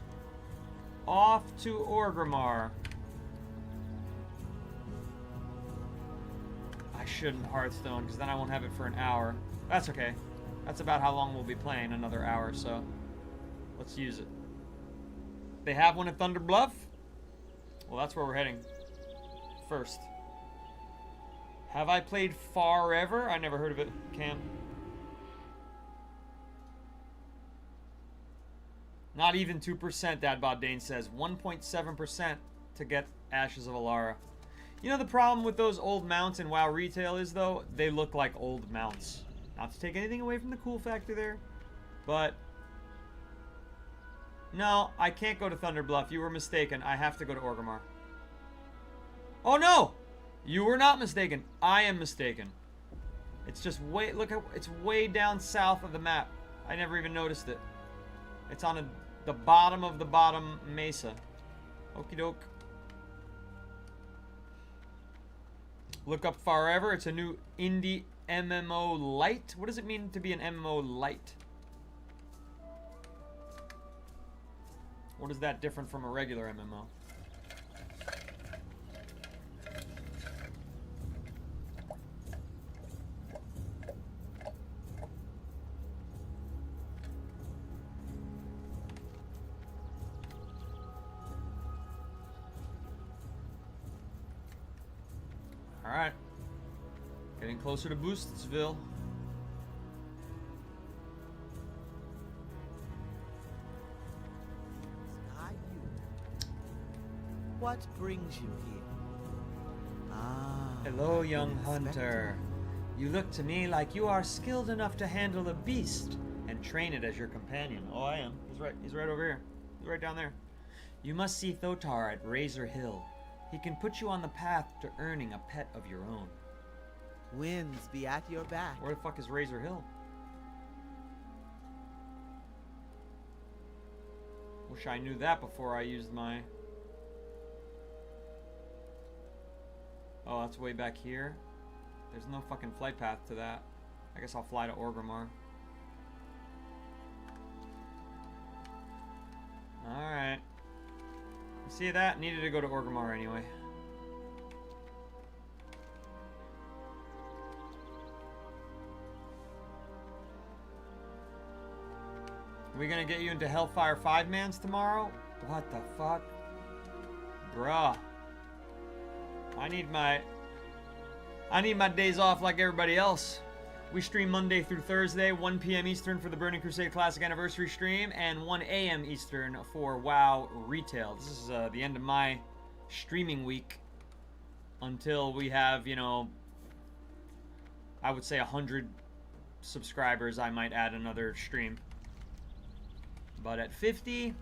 Off to Orgrimmar. I shouldn't Hearthstone, because then I won't have it for an hour. That's okay. That's about how long we'll be playing, another hour, so let's use it. They have one at Thunder Bluff? Well, that's where we're heading first. Have I played Forever? I never heard of it, Cam. Not even 2%, Dadbod Dane says. 1.7% to get Ashes of Alara. You know the problem with those old mounts in WoW retail is, though? They look like old mounts. Not to take anything away from the cool factor there, but... No, I can't go to Thunder Bluff. You were mistaken. I have to go to Orgrimmar. Oh, no! You were not mistaken. I am mistaken. It's just way... Look, it's way down south of the map. I never even noticed it. It's on the bottom of the bottom mesa. Okie doke. Look up Forever. It's a new indie MMO light. What does it mean to be an MMO light? What is that different from a regular MMO? Alright. Getting closer to Boostsville. What brings you here? Ah. Hello, young hunter. You look to me like you are skilled enough to handle a beast and train it as your companion. Oh, I am. He's right over here. He's right down there. You must see Thotar at Razor Hill. He can put you on the path to earning a pet of your own. Winds be at your back. Where the fuck is Razor Hill? Wish I knew that before I used my... Oh, that's way back here. There's no fucking flight path to that. I guess I'll fly to Orgrimmar. Alright. See that? Needed to go to Orgrimmar anyway. We gonna get you into Hellfire 5-mans tomorrow? What the fuck? Bruh. I need my days off like everybody else. We stream Monday through Thursday, 1 p.m. Eastern for the Burning Crusade Classic Anniversary stream, and 1 a.m. Eastern for WoW Retail. This is the end of my streaming week until we have, you know, I would say 100 subscribers. I might add another stream. But at 50,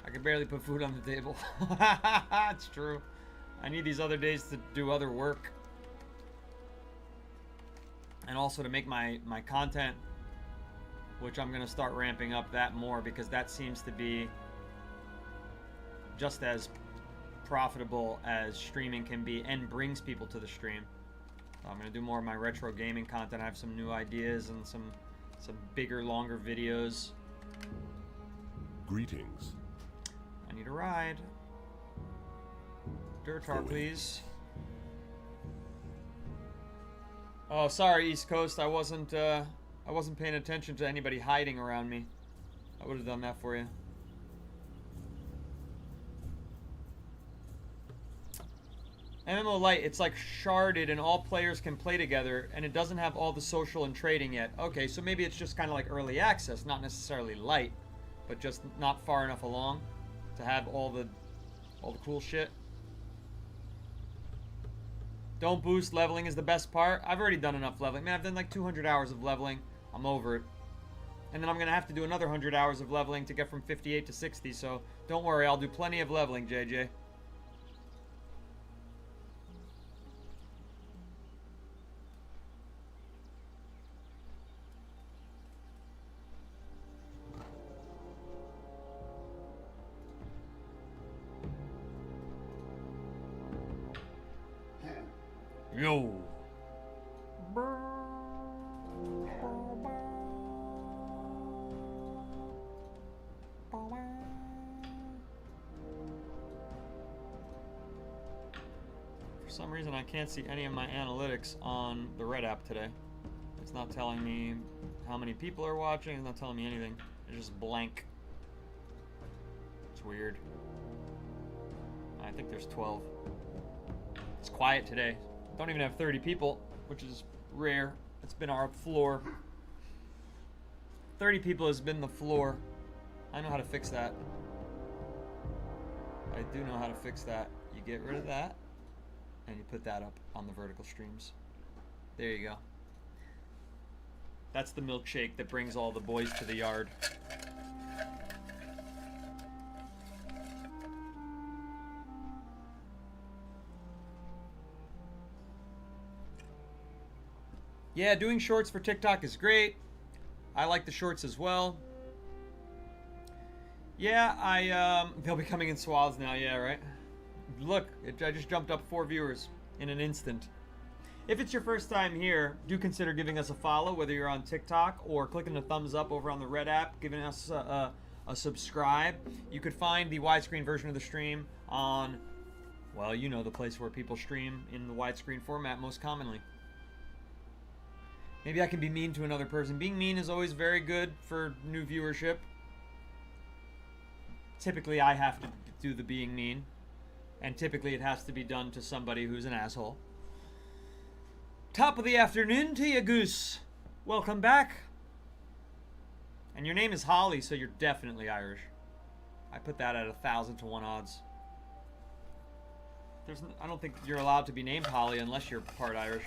I can barely put food on the table. It's true. I need these other days to do other work. And also to make my content, which I'm going to start ramping up that more, because that seems to be just as profitable as streaming can be and brings people to the stream. So I'm going to do more of my retro gaming content. I have some new ideas and some bigger, longer videos. Greetings. I need a ride. Durtar, please. Oh, sorry, East Coast. I wasn't paying attention to anybody hiding around me. I would have done that for you. MMO Lite, it's like sharded and all players can play together, and it doesn't have all the social and trading yet. Okay, so maybe it's just kind of like early access, not necessarily light, but just not far enough along to have all the cool shit. Don't boost, leveling is the best part. I've already done enough leveling. Man, I've done like 200 hours of leveling. I'm over it. And then I'm going to have to do another 100 hours of leveling to get from 58 to 60, so don't worry, I'll do plenty of leveling, JJ. Yo. For some reason, I can't see any of my analytics on the Red app today. It's not telling me how many people are watching. It's not telling me anything. It's just blank. It's weird. I think there's 12. It's quiet today. Don't even have 30 people, which is rare. It's been our floor. 30 people has been the floor. I know how to fix that. I do know how to fix that. You get rid of that, and you put that up on the vertical streams. There you go. That's the milkshake that brings all the boys to the yard. Yeah, doing shorts for TikTok is great. I like the shorts as well. Yeah, they'll be coming in swaths now, yeah, right? Look, I just jumped up 4 viewers in an instant. If it's your first time here, do consider giving us a follow, whether you're on TikTok or clicking the thumbs up over on the Red app, giving us a subscribe. You could find the widescreen version of the stream on, well, you know, the place where people stream in the widescreen format most commonly. Maybe I can be mean to another person. Being mean is always very good for new viewership. Typically, I have to do the being mean. And typically, it has to be done to somebody who's an asshole. Top of the afternoon to you, Goose. Welcome back. And your name is Holly, so you're definitely Irish. I put that at 1,000 to 1 odds. I don't think you're allowed to be named Holly unless you're part Irish.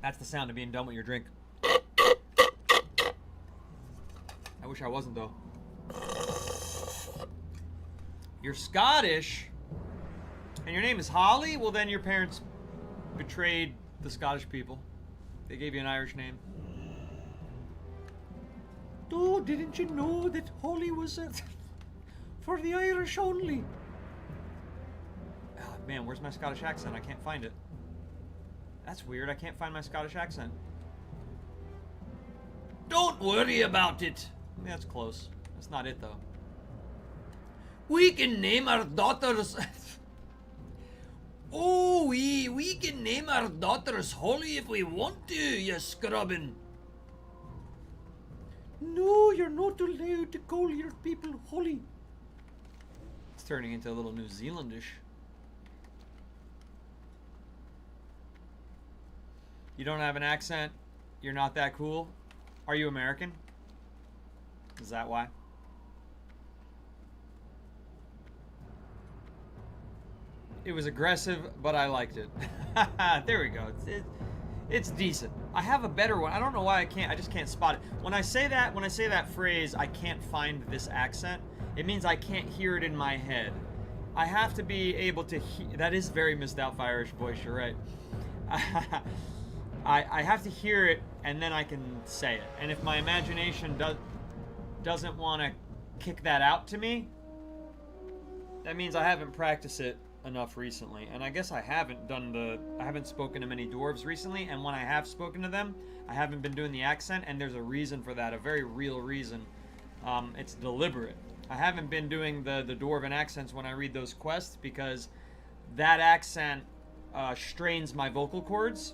That's the sound of being done with your drink. I wish I wasn't, though. You're Scottish, and your name is Holly? Well, then your parents betrayed the Scottish people. They gave you an Irish name. Oh, didn't you know that Holly was for the Irish only? Oh, man, where's my Scottish accent? I can't find it. That's weird. I can't find my Scottish accent. Don't worry about it. Yeah, that's close. That's not it, though. We can name our daughters... Oh, we can name our daughters Holly if we want to, you scrubbin'. No, you're not allowed to call your people Holly. It's turning into a little New Zealandish. You don't have an accent? You're not that cool? Are you American? Is that why? It was aggressive, but I liked it. There we go. It's decent. I have a better one. I don't know why I just can't spot it. When I say that phrase, I can't find this accent, it means I can't hear it in my head. I have to be able to that is very Miss Doubtfire Irish voice, you're right. I have to hear it, and then I can say it. And if my imagination doesn't want to kick that out to me, that means I haven't practiced it enough recently. And I guess I haven't spoken to many dwarves recently, and when I have spoken to them, I haven't been doing the accent, and there's a reason for that, a very real reason. It's deliberate. I haven't been doing the dwarven accents when I read those quests because that accent strains my vocal cords.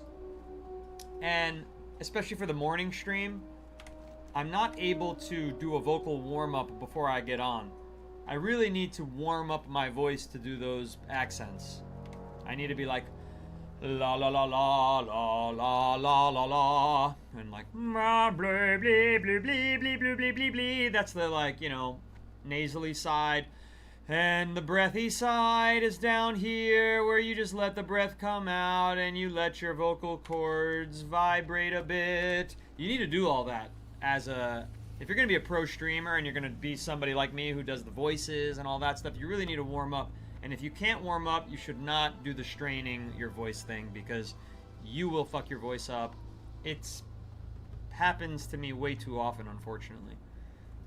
And especially for the morning stream, I'm not able to do a vocal warm-up before I get on. I really need to warm up my voice to do those accents. I need to be like, la la la la la la la la la, and like, blah blah blah blah blah blah blah blah blah blah. That's the, like, you know, nasally side. And the breathy side is down here, where you just let the breath come out and you let your vocal cords vibrate a bit. You need to do all that as a... If you're going to be a pro streamer and you're going to be somebody like me who does the voices and all that stuff, you really need to warm up. And if you can't warm up, you should not do the straining your voice thing, because you will fuck your voice up. It's happens to me way too often, unfortunately.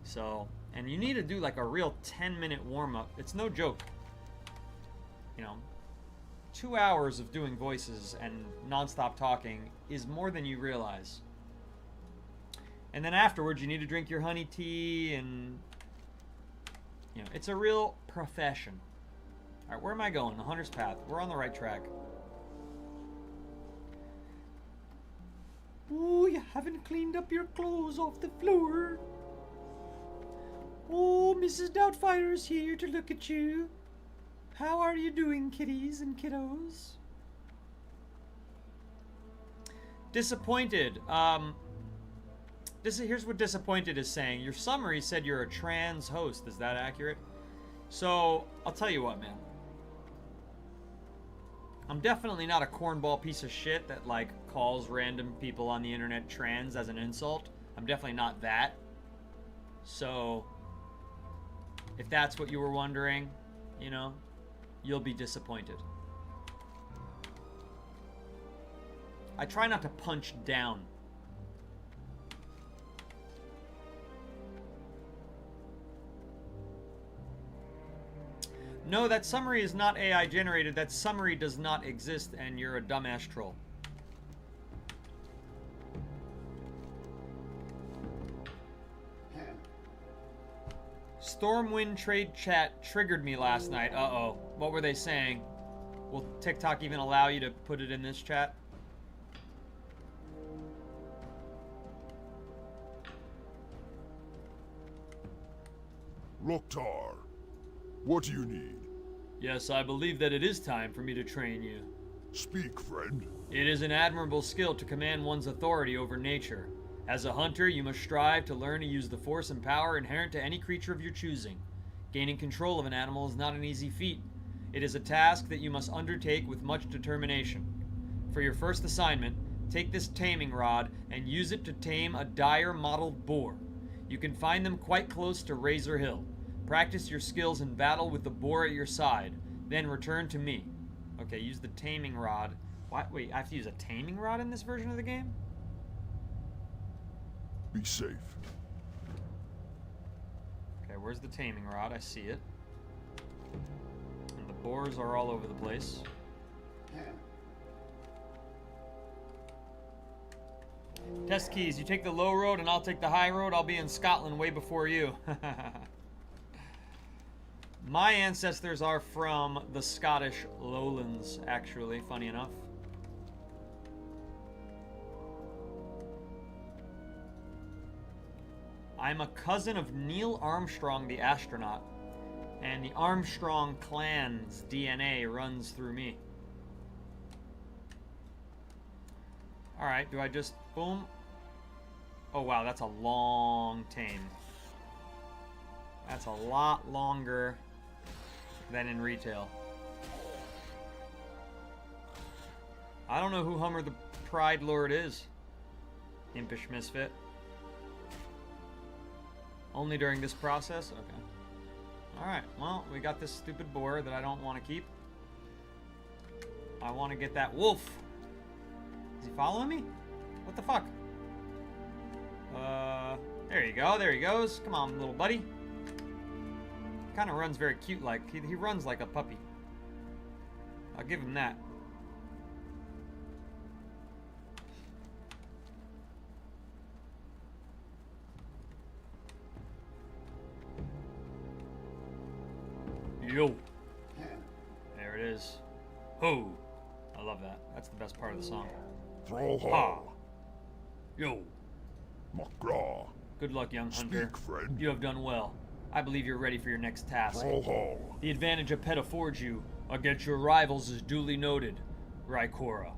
So... And you need to do like a real 10-minute warm-up. It's no joke. You know, 2 hours of doing voices and non-stop talking is more than you realize. And then afterwards, you need to drink your honey tea, and, you know, it's a real profession. All right, where am I going? The Hunter's Path. We're on the right track. Ooh, you haven't cleaned up your clothes off the floor. Oh, Mrs. Doubtfire's here to look at you. How are you doing, kitties and kiddos? Disappointed. Here's what disappointed is saying. Your summary said you're a trans host. Is that accurate? So, I'll tell you what, man. I'm definitely not a cornball piece of shit that, like, calls random people on the internet trans as an insult. I'm definitely not that. So... if that's what you were wondering, you know, you'll be disappointed. I try not to punch down. No, that summary is not AI generated. That summary does not exist, and you're a dumbass troll. Stormwind trade chat triggered me last night. Uh-oh. What were they saying? Will TikTok even allow you to put it in this chat? Loktar, what do you need? Yes, I believe that it is time for me to train you. Speak, friend. It is an admirable skill to command one's authority over nature. As a hunter, you must strive to learn to use the force and power inherent to any creature of your choosing. Gaining control of an animal is not an easy feat. It is a task that you must undertake with much determination. For your first assignment, take this taming rod and use it to tame a dire mottled boar. You can find them quite close to Razor Hill. Practice your skills in battle with the boar at your side, then return to me. Okay, use the taming rod. What? Wait, I have to use a taming rod in this version of the game? Be safe. Okay, where's the taming rod? I see it. And the boars are all over the place. Test keys. You take the low road and I'll take the high road. I'll be in Scotland way before you. My ancestors are from the Scottish lowlands, actually, funny enough. I'm a cousin of Neil Armstrong, the astronaut, and the Armstrong clan's DNA runs through me. Alright, do I just... boom? Oh wow, that's a long tame. That's a lot longer than in retail. I don't know who Hummer the Pride Lord is. Impish misfit. Only during this process? Okay. Alright, well, we got this stupid boar that I don't want to keep. I want to get that wolf. Is he following me? What the fuck? There you go, there he goes. Come on, little buddy. Kind of runs very cute like. He runs like a puppy. I'll give him that. Yo. There it is. Ho. I love that. That's the best part of the song. Thrallha. Ha. Yo. Makra. Good luck, young hunter. Speak, friend. You have done well. I believe you're ready for your next task. Brawlhall. The advantage of Petaforge you against your rivals is duly noted, Rykora.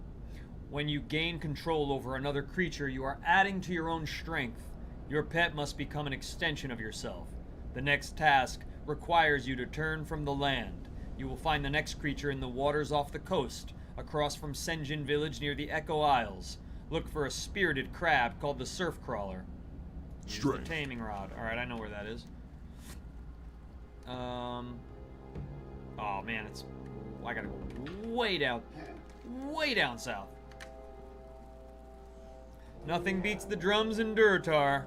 When you gain control over another creature, you are adding to your own strength. Your pet must become an extension of yourself. The next task requires you to turn from the land. You will find the next creature in the waters off the coast, across from Senjin village near the Echo Isles. Look for a spirited crab called the Surf Crawler. Use the Strength. taming rod. Alright, I know where that is. Oh man, I gotta go way down south. Nothing beats the drums in Durtar.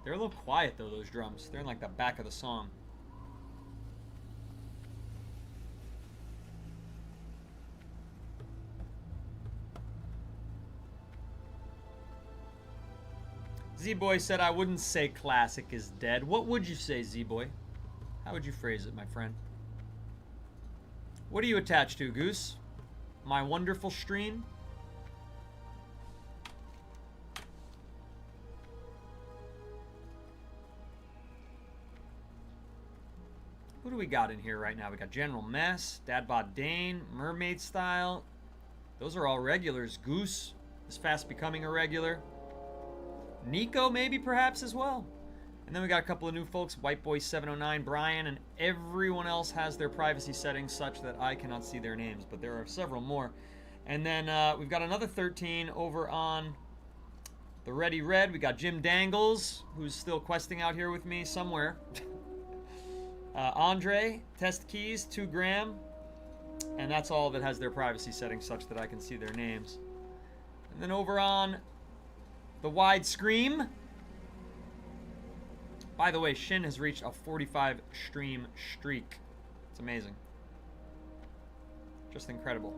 They're a little quiet though, those drums. They're in like the back of the song. Z-Boy said I wouldn't say classic is dead. What would you say, Z-Boy? How would you phrase it, my friend? What are you attached to, Goose? My wonderful stream? Who do we got in here right now? We got General Mess, Dadbod Dane, Mermaid Style. Those are all regulars. Goose is fast becoming a regular. Nico maybe perhaps as well. And then we got a couple of new folks, White Boy 709, Brian, and everyone else has their privacy settings such that I cannot see their names, but there are several more. And then we've got another 13 over on the Ready Red. We got Jim Dangles, who's still questing out here with me somewhere. Andre, Test Keys, 2 Gram, and that's all that has their privacy settings such that I can see their names. And then over on the Wide Scream. By the way, Shin has reached a 45 stream streak. It's amazing. Just incredible.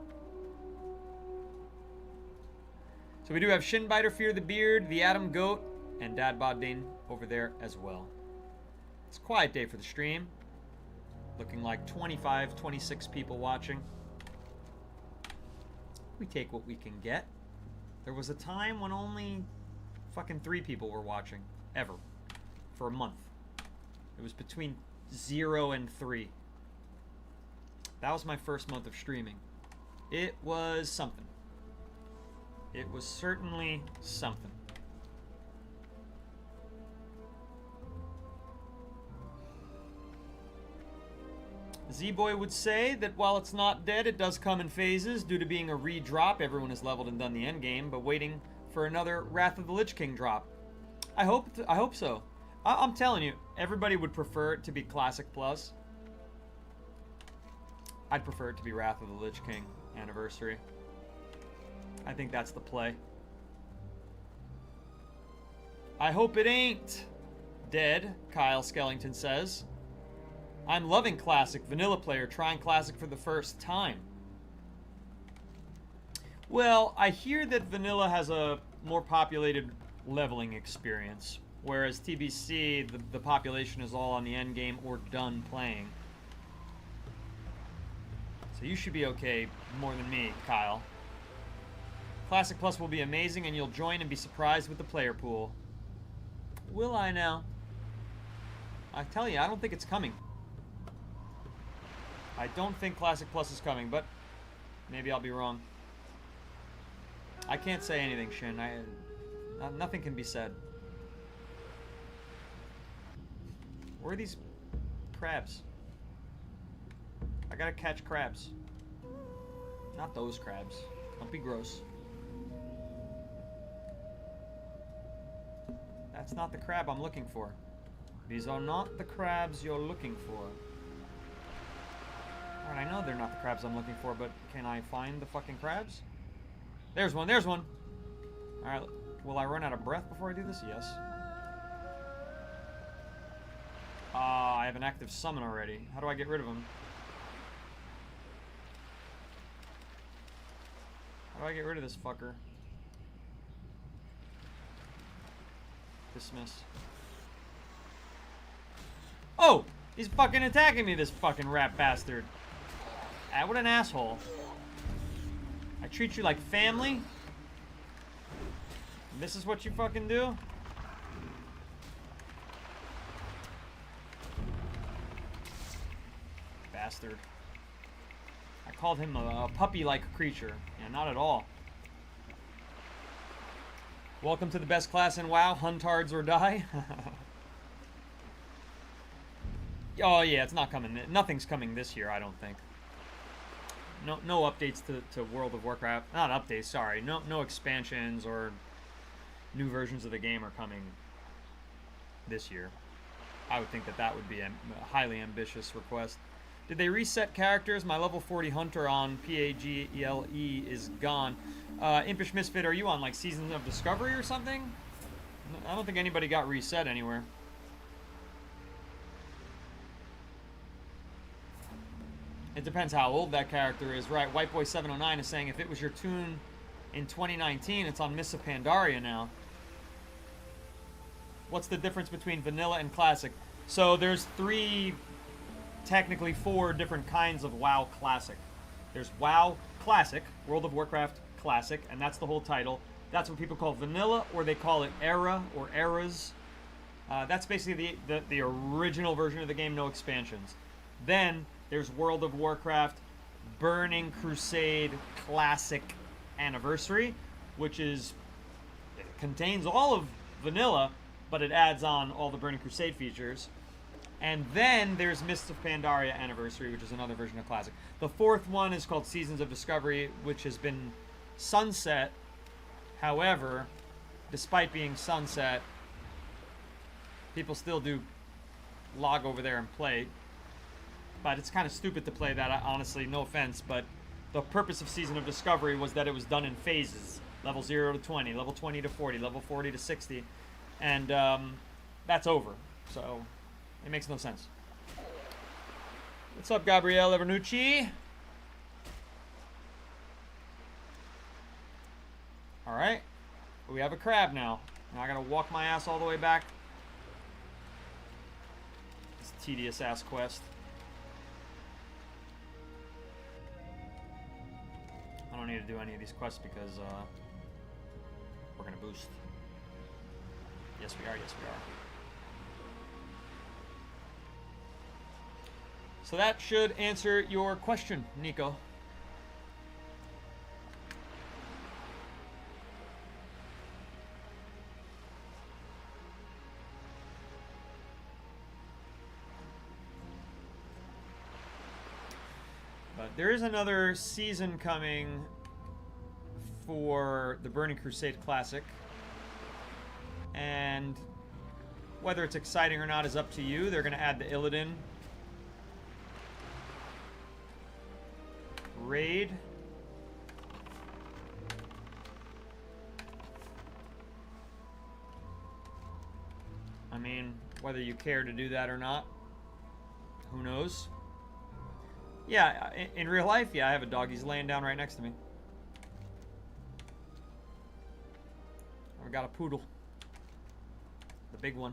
So we do have Shinbiter, Fear the Beard, the Adam Goat, and Dad Boddane over there as well. It's a quiet day for the stream. Looking like 25, 26 people watching. We take what we can get. There was a time when only fucking 3 people were watching. Ever. For a month. It was between 0 and 3. That was my first month of streaming. It was something. It was certainly something. Z-Boy would say that while it's not dead, it does come in phases. Due to being a re-drop, everyone has leveled and done the endgame, but waiting for another Wrath of the Lich King drop. I hope so. I'm telling you, everybody would prefer it to be Classic Plus. I'd prefer it to be Wrath of the Lich King Anniversary. I think that's the play. I hope it ain't dead, Kyle Skellington says. I'm loving Classic. Vanilla player trying Classic for the first time. Well, I hear that Vanilla has a more populated leveling experience, whereas TBC, the population is all on the end game or done playing. So you should be okay more than me, Kyle. Classic Plus will be amazing, and you'll join and be surprised with the player pool. Will I now? I tell you, I don't think it's coming. I don't think Classic Plus is coming, but maybe I'll be wrong. I can't say anything, Shin. Nothing can be said. Where are these crabs? I gotta catch crabs. Not those crabs. Don't be gross. That's not the crab I'm looking for. These are not the crabs you're looking for. Alright, I know they're not the crabs I'm looking for, but can I find the fucking crabs? There's one, there's one! Alright, will I run out of breath before I do this? Yes. I have an active summon already. How do I get rid of him? How do I get rid of this fucker? Dismiss. Oh! He's fucking attacking me, this fucking rat bastard. Ah, what an asshole. I treat you like family. This is what you fucking do? Bastard. I called him a puppy-like creature. Yeah, not at all. Welcome to the best class in WoW, Huntards or die. Oh yeah, it's not coming. Nothing's coming this year, I don't think. No updates to World of Warcraft. Not updates, sorry. No expansions or new versions of the game are coming this year. I would think that would be a highly ambitious request. Did they reset characters? My level 40 hunter on PAGLE is gone. Impish Misfit, are you on like Seasons of Discovery or something? I don't think anybody got reset anywhere. It depends how old that character is. Right, Whiteboy709 is saying if it was your tune in 2019, it's on Mists of Pandaria now. What's the difference between vanilla and classic? So there's technically four different kinds of WoW Classic. There's WoW Classic, World of Warcraft Classic, and that's the whole title. That's what people call vanilla, or they call it era or eras. That's basically the original version of the game, no expansions. Then there's World of Warcraft Burning Crusade Classic Anniversary, which contains all of vanilla, but it adds on all the Burning Crusade features. And then there's Mists of Pandaria Anniversary, which is another version of Classic. The fourth one is called Seasons of Discovery, which has been sunset. However, despite being sunset, people still do log over there and play. But it's kind of stupid to play that, honestly, no offense. But the purpose of Season of Discovery was that it was done in phases. Level 0 to 20, level 20 to 40, level 40 to 60. And that's over. So it makes no sense. What's up, Gabrielle Evernucci? Alright. We have a crab now. Now I gotta walk my ass all the way back. It's a tedious ass quest. I don't need to do any of these quests because we're gonna boost. Yes we are, yes we are. So that should answer your question, Nico. But there is another season coming for the Burning Crusade Classic. And whether it's exciting or not is up to you. They're going to add the Illidan raid. I mean, whether you care to do that or not, who knows? Yeah, in real life, yeah, I have a dog. He's laying down right next to me. I got a poodle. The big one.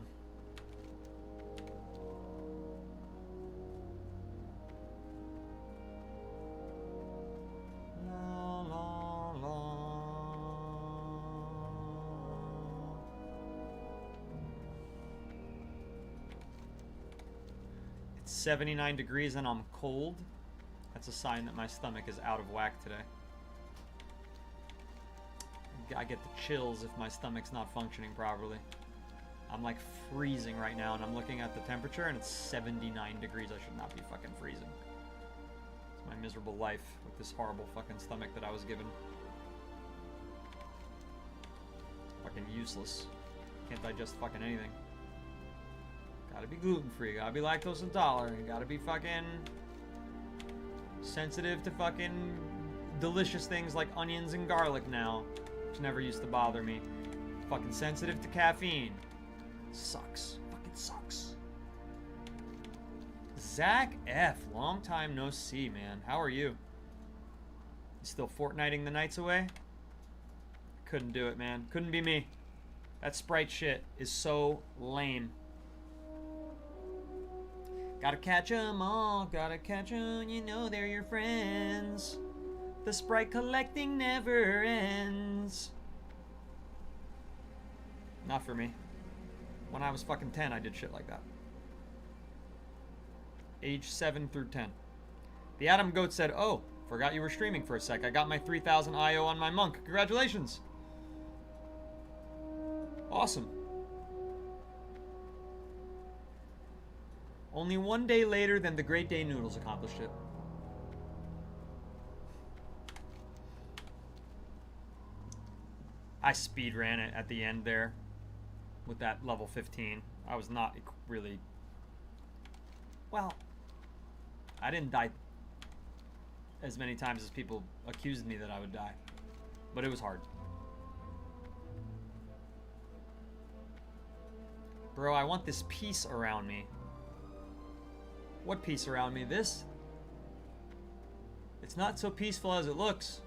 La, la, la. It's 79 degrees and I'm cold. That's a sign that my stomach is out of whack today. I get the chills if my stomach's not functioning properly. I'm like freezing right now and I'm looking at the temperature and it's 79 degrees. I should not be fucking freezing. It's my miserable life with this horrible fucking stomach that I was given. Fucking useless. Can't digest fucking anything. Gotta be gluten-free, gotta be lactose intolerant, gotta be fucking sensitive to fucking delicious things like onions and garlic now, which never used to bother me. Fucking sensitive to caffeine. Sucks. Fucking sucks. Zach F. Long time no see, man. How are you? You still Fortniting the nights away? Couldn't do it, man. Couldn't be me. That Sprite shit is so lame. Gotta catch 'em all, gotta catch 'em, you know they're your friends. The Sprite collecting never ends. Not for me. When I was fucking 10, I did shit like that. Age 7 through 10. The Adam Goat said, oh, forgot you were streaming for a sec. I got my 3,000 IO on my monk. Congratulations. Awesome. Only one day later than the Great Day Noodles accomplished it. I speed ran it at the end there with that level 15. I was not really... Well, I didn't die as many times as people accused me that I would die. But it was hard. Bro, I want this peace around me. What peace around me? This? It's not so peaceful as it looks.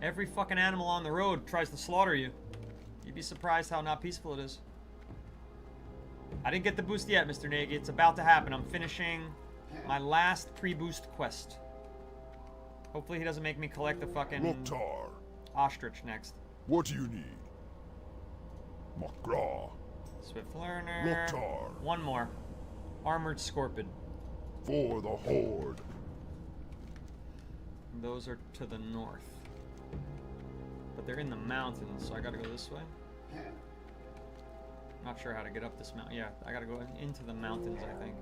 Every fucking animal on the road tries to slaughter you. You'd be surprised how not peaceful it is. I didn't get the boost yet, Mr. Nagy. It's about to happen. I'm finishing my last pre-boost quest. Hopefully he doesn't make me collect the fucking Loktar, ostrich next. what do you need? Makra, Swift learner. Loktar, One more. Armored scorpion. for the Horde. Those are to the north. But they're in the mountains, so I gotta go this way. Not sure how to get up this mountain. Yeah, I gotta go into the mountains, I think.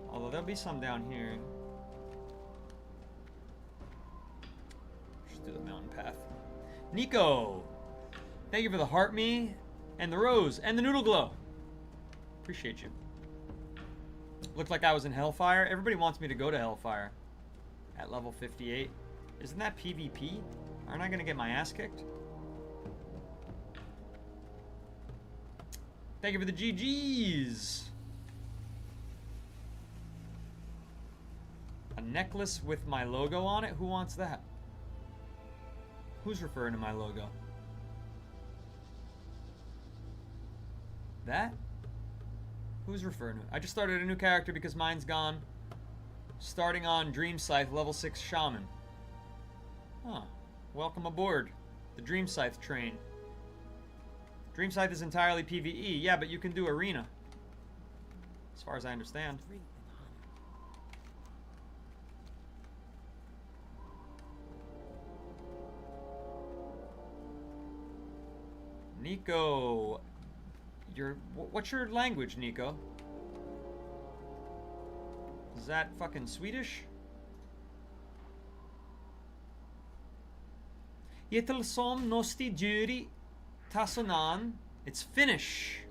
Although there'll be some down here. Just do the mountain path. Nico! Thank you for the heart me, and the rose, and the noodle glow. Appreciate you. Looked like I was in Hellfire. Everybody wants me to go to Hellfire at level 58. Isn't that PvP? Aren't I gonna get my ass kicked? Thank you for the GGs. A necklace with my logo on it? Who wants that? Who's referring to my logo? That? Who's referring to it? I just started a new character because mine's gone. Starting on Dream Scythe, level 6 Shaman. Huh. Welcome aboard the Dream Scythe train. Dream Scythe is entirely PvE. Yeah, but you can do arena. As far as I understand. Nico. What's your language, Nico? Is that fucking Swedish? Yetelsom nosti jury tasonan. It's Finnish.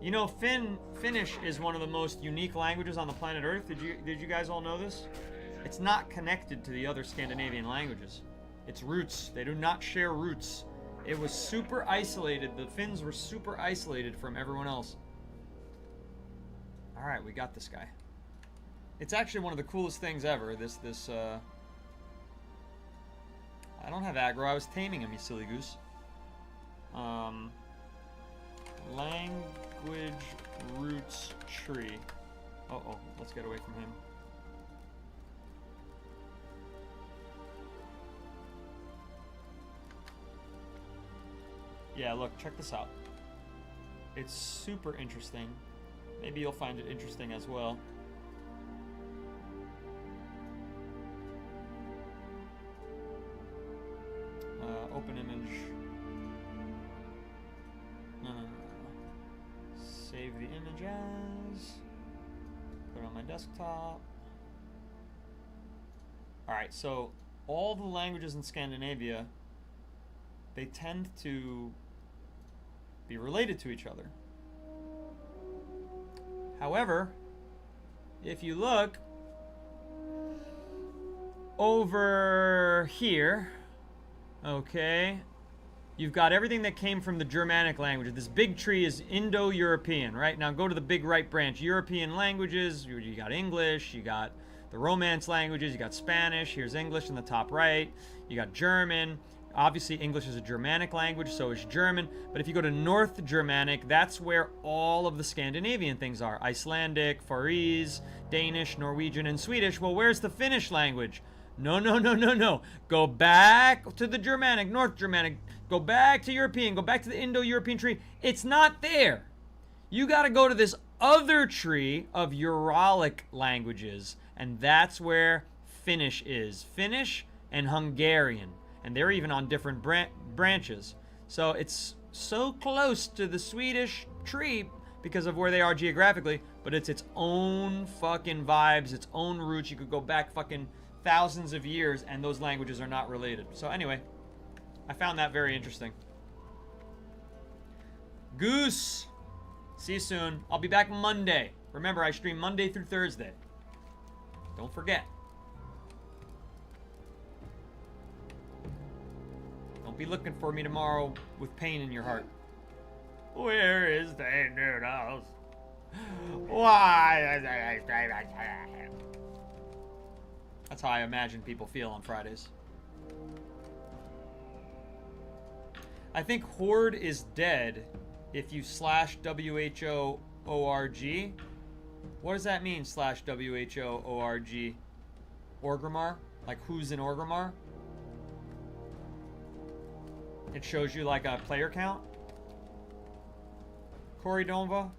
You know, Finnish is one of the most unique languages on the planet Earth. Did you guys all know this? It's not connected to the other Scandinavian languages. Its roots. They do not share roots. It was super isolated. The Finns were super isolated from everyone else. Alright, we got this guy. It's actually one of the coolest things ever. I don't have aggro. I was taming him, you silly goose. Language roots tree. Uh-oh, let's get away from him. Yeah, look, check this out. It's super interesting. Maybe you'll find it interesting as well. Open image. No. Save the image as. Put it on my desktop. Alright, so all the languages in Scandinavia, they tend to be related to each other. However, if you look over here, okay, you've got everything that came from the Germanic language. This big tree is Indo-European, right? Now go to the big right branch. European languages, you got English, you got the Romance languages, you got Spanish, here's English in the top right, you got German. Obviously, English is a Germanic language, so is German. But if you go to North Germanic, that's where all of the Scandinavian things are. Icelandic, Faroese, Danish, Norwegian, and Swedish. Well, where's the Finnish language? No. Go back to the Germanic, North Germanic. Go back to European. Go back to the Indo-European tree. It's not there. You got to go to this other tree of Uralic languages, and that's where Finnish is. Finnish and Hungarian, and they're even on different branches. So it's so close to the Swedish tree because of where they are geographically, but it's its own fucking vibes, its own roots. You could go back fucking thousands of years, and those languages are not related. So anyway, I found that very interesting. Goose! See you soon. I'll be back Monday. Remember, I stream Monday through Thursday. Don't forget. Don't be looking for me tomorrow with pain in your heart. Where is the noodles? Why? That's how I imagine people feel on Fridays. I think Horde is dead if you /WHOORG. What does that mean, /WHOORG? Orgrimmar? Like, who's in Orgrimmar? It shows you, like, a player count? Corey Donva?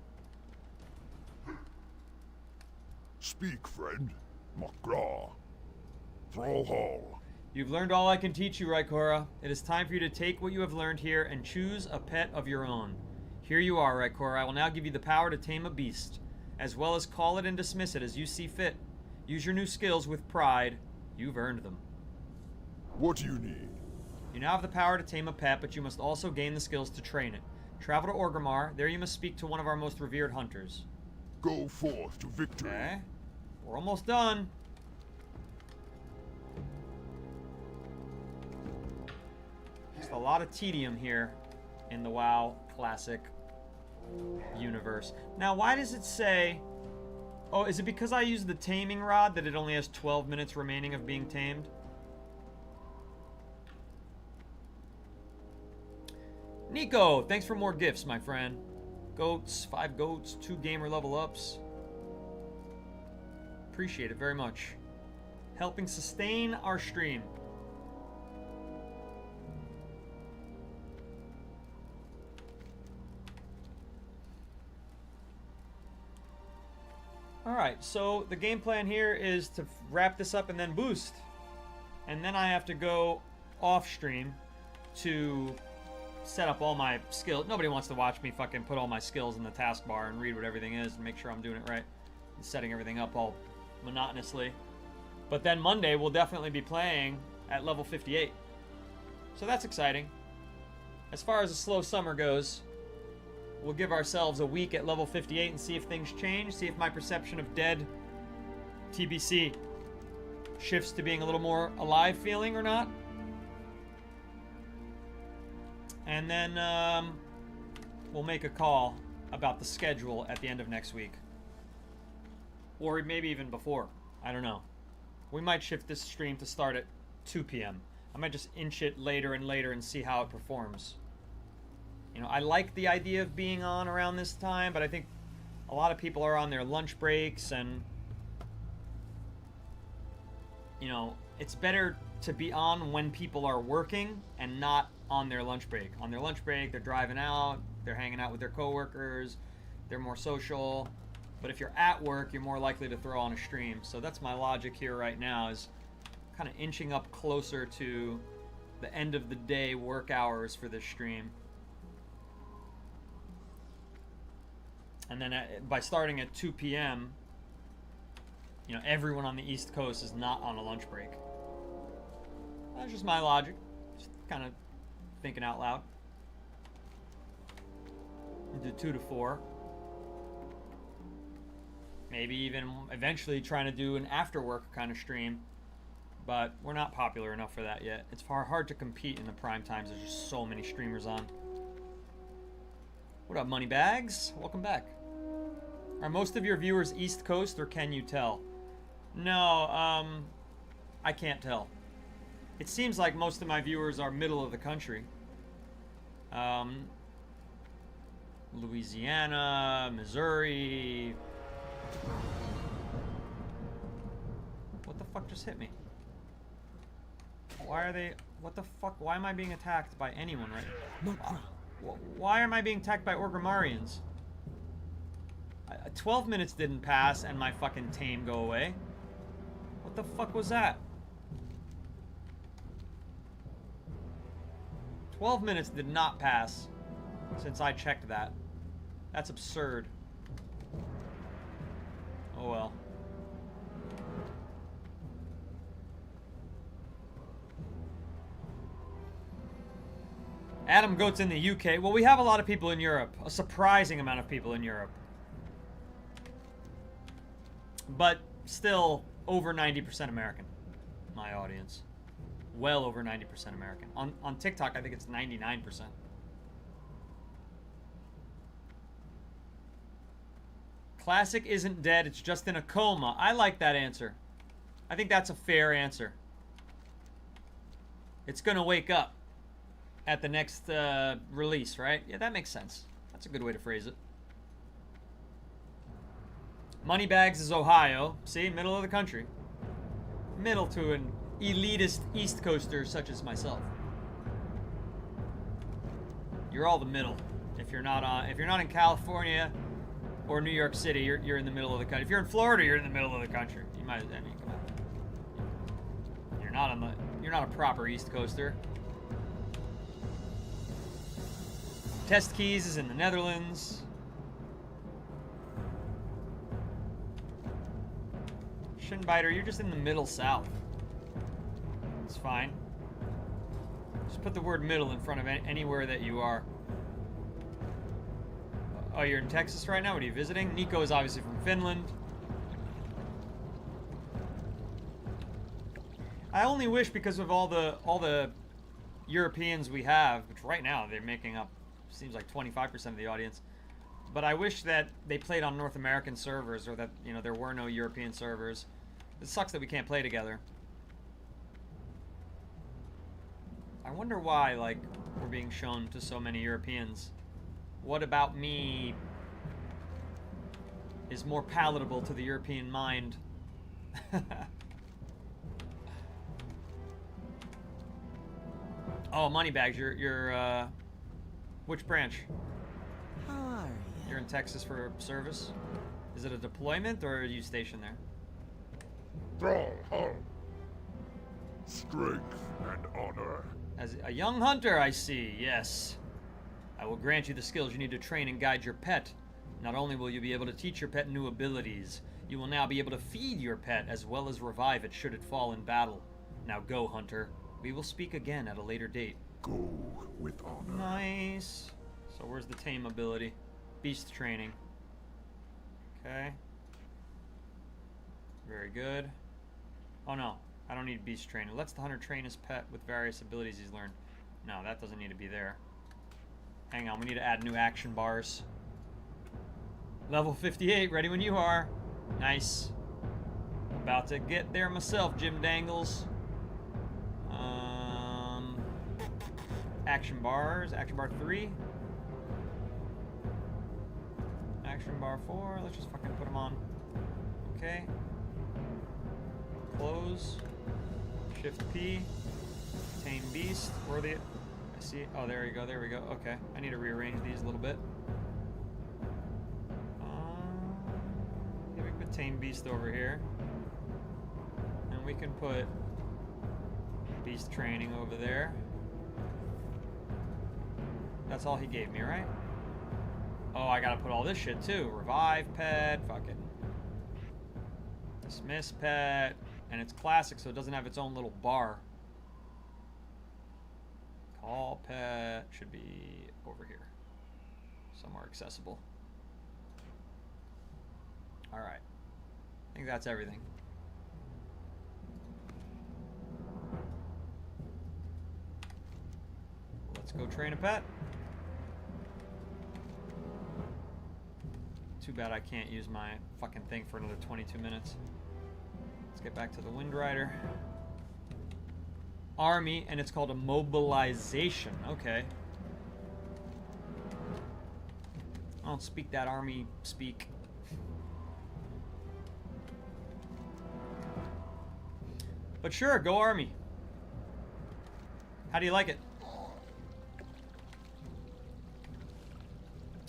Speak, friend. Magraw. Thrall Hall. You've learned all I can teach you, Rykora. It is time for you to take what you have learned here and choose a pet of your own. Here you are, Rykora. I will now give you the power to tame a beast, as well as call it and dismiss it as you see fit. Use your new skills with pride. You've earned them. What do you need? You now have the power to tame a pet, but you must also gain the skills to train it. Travel to Orgrimmar. There you must speak to one of our most revered hunters. Go forth to victory. Okay. We're almost done. Just a lot of tedium here in the WoW Classic universe. Now, why does it say... Oh, is it because I used the taming rod that it only has 12 minutes remaining of being tamed? Nico, thanks for more gifts, my friend. Goats, 5 goats, 2 gamer level ups. Appreciate it very much. Helping sustain our stream. Alright, so the game plan here is to wrap this up and then boost. And then I have to go off stream to set up all my skills. Nobody wants to watch me fucking put all my skills in the taskbar and read what everything is and make sure I'm doing it right. And setting everything up all monotonously. But then Monday we'll definitely be playing at level 58. So that's exciting. As far as a slow summer goes, we'll give ourselves a week at level 58 and see if things change. See if my perception of dead TBC shifts to being a little more alive feeling or not. And then we'll make a call about the schedule at the end of next week. Or maybe even before. I don't know. We might shift this stream to start at 2 p.m. I might just inch it later and later and see how it performs. You know, I like the idea of being on around this time, but I think a lot of people are on their lunch breaks and, you know, it's better to be on when people are working and not on their lunch break. On their lunch break, they're driving out, they're hanging out with their coworkers, they're more social. But if you're at work, you're more likely to throw on a stream. So that's my logic here right now, is kind of inching up closer to the end of the day work hours for this stream. And then by starting at 2 p.m., you know, everyone on the East Coast is not on a lunch break. That's just my logic. Just kind of thinking out loud. Do 2 to 4. Maybe even eventually trying to do an after work kind of stream. But we're not popular enough for that yet. It's hard to compete in the prime times. There's just so many streamers on. What up, Moneybags? Welcome back. Are most of your viewers East Coast, or can you tell? No, I can't tell. It seems like most of my viewers are middle of the country. Louisiana, Missouri. What the fuck just hit me? Why are they... What the fuck? Why am I being attacked by anyone right now? Why am I being attacked by Orgrimmarians? 12 minutes didn't pass and my fucking tame go away. What the fuck was that? 12 minutes did not pass since I checked that. That's absurd. Oh well. Adam Goat's in the UK. Well, we have a lot of people in Europe. A surprising amount of people in Europe. But still over 90% American, my audience. Well over 90% American. On TikTok, I think it's 99%. Classic isn't dead, it's just in a coma. I like that answer. I think that's a fair answer. It's gonna wake up at the next release, right? Yeah, that makes sense. That's a good way to phrase it. Moneybags is Ohio. See, middle of the country. Middle to an elitist East Coaster such as myself. You're all the middle. If you're not in California or New York City, you're in the middle of the country. If you're in Florida, you're in the middle of the country. You might, I mean, come on. You're not a proper East Coaster. Test Keys is in the Netherlands. Shinbiter, you're just in the middle south. It's fine. Just put the word middle in front of anywhere that you are. Oh, you're in Texas right now? What are you visiting? Nico is obviously from Finland. I only wish, because of all the Europeans we have, which right now they're making up, seems like 25% of the audience. But I wish that they played on North American servers, or that, you know, there were no European servers. It sucks that we can't play together. I wonder why, like, we're being shown to so many Europeans. What about me is more palatable to the European mind? Oh, Moneybags, you're which branch? How are you? You're in Texas for service? Is it a deployment, or are you stationed there? Thrall, strength and honor. As a young hunter, I see, yes. I will grant you the skills you need to train and guide your pet. Not only will you be able to teach your pet new abilities, you will now be able to feed your pet as well as revive it should it fall in battle. Now go, hunter. We will speak again at a later date. Go with honor. Nice. So where's the tame ability? Beast training. Okay. Very good. Oh no, I don't need beast training. Lets the hunter train his pet with various abilities he's learned. No, that doesn't need to be there. Hang on, we need to add new action bars. Level 58, ready when you are. Nice. About to get there myself, Jim Dangles. Action bars. Action bar 3. Action bar 4. Let's just fucking put them on. Okay. Close. Shift P. Tame Beast. Where are they? I see. Oh, there you go. There we go. Okay. I need to rearrange these a little bit. Yeah, we can put Tame Beast over here. And we can put Beast Training over there. That's all he gave me, right? Oh, I gotta put all this shit too. Revive pet, fucking dismiss pet, and it's classic, so it doesn't have its own little bar. Call pet should be over here, somewhere accessible. All right, I think that's everything. Let's go train a pet. Too bad I can't use my fucking thing for another 22 minutes. Let's get back to the Wind Rider. Army, and it's called a mobilization. Okay. I don't speak that army speak. But sure, go Army. How do you like it?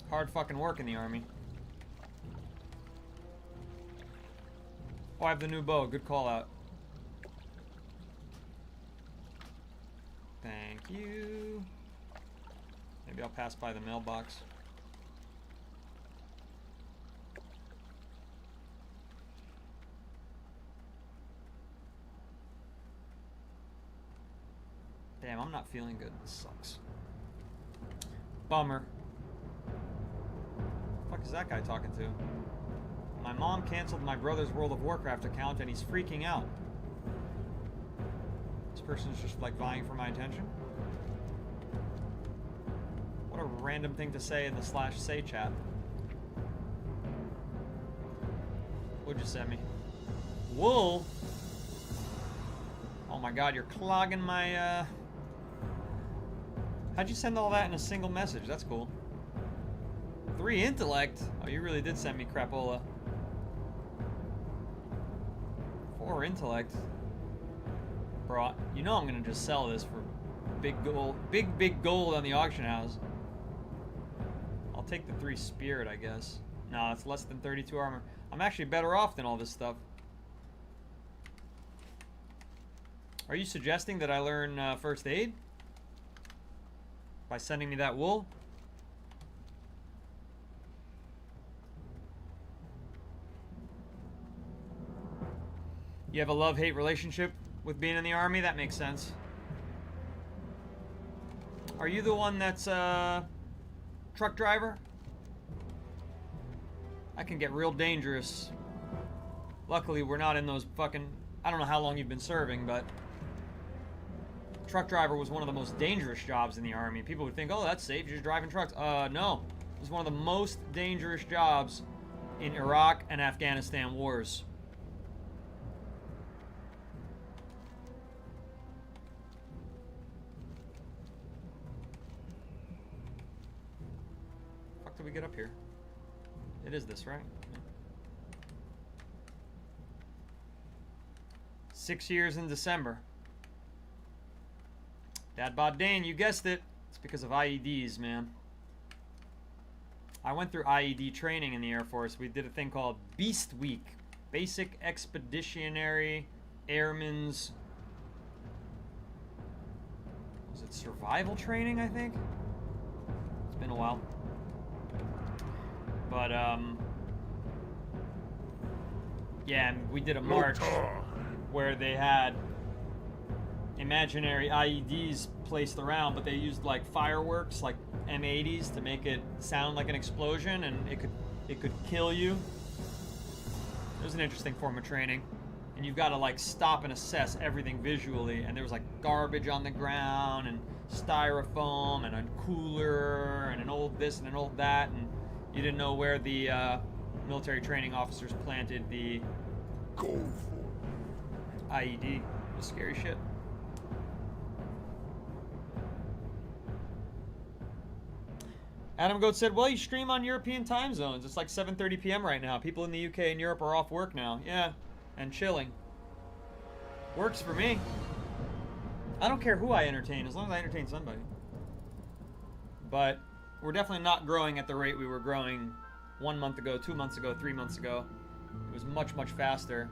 Hard fucking work in the army. Oh, I have the new bow. Good call out. Thank you. Maybe I'll pass by the mailbox. Damn, I'm not feeling good. This sucks. Bummer. The fuck is that guy talking to? My mom canceled my brother's World of Warcraft account and he's freaking out. This person's just like vying for my attention. What a random thing to say in the /say chat. What'd you send me? Wool? Oh my god, you're clogging my, How'd you send all that in a single message? That's cool. 3 intellect? Oh, you really did send me crapola. 4 intellect? Bro, you know I'm gonna just sell this for big gold. Big gold on the auction house. I'll take the 3 spirit, I guess. No, it's less than 32 armor. I'm actually better off than all this stuff. Are you suggesting that I learn first aid? By sending me that wool? You have a love-hate relationship with being in the army? That makes sense. Are you the one that's truck driver? That can get real dangerous. Luckily, we're not in those fucking... I don't know how long you've been serving, but... Truck driver was one of the most dangerous jobs in the army. People would think, oh, that's safe, you're just driving trucks. No. It was one of the most dangerous jobs in Iraq and Afghanistan wars. Fuck did we get up here? It is this, right? Yeah. 6 years in December. Dad Bod Dane, you guessed it. It's because of IEDs, man. I went through IED training in the Air Force. We did a thing called Beast Week. Basic Expeditionary Airmen's... Was it survival training, I think? It's been a while. But, yeah, we did a march where they had imaginary IEDs placed around, but they used like fireworks, like M80s, to make it sound like an explosion, and it could kill you. It was an interesting form of training, and you've got to like stop and assess everything visually. And there was like garbage on the ground, and styrofoam, and a cooler, and an old this and an old that, and you didn't know where the military training officers planted the IED. It was scary shit. Adam Goat said, well, you stream on European time zones. It's like 7:30 p.m. right now. People in the UK and Europe are off work now. Yeah, and chilling. Works for me. I don't care who I entertain, as long as I entertain somebody. But we're definitely not growing at the rate we were growing 1 month ago, 2 months ago, 3 months ago. It was much, much faster.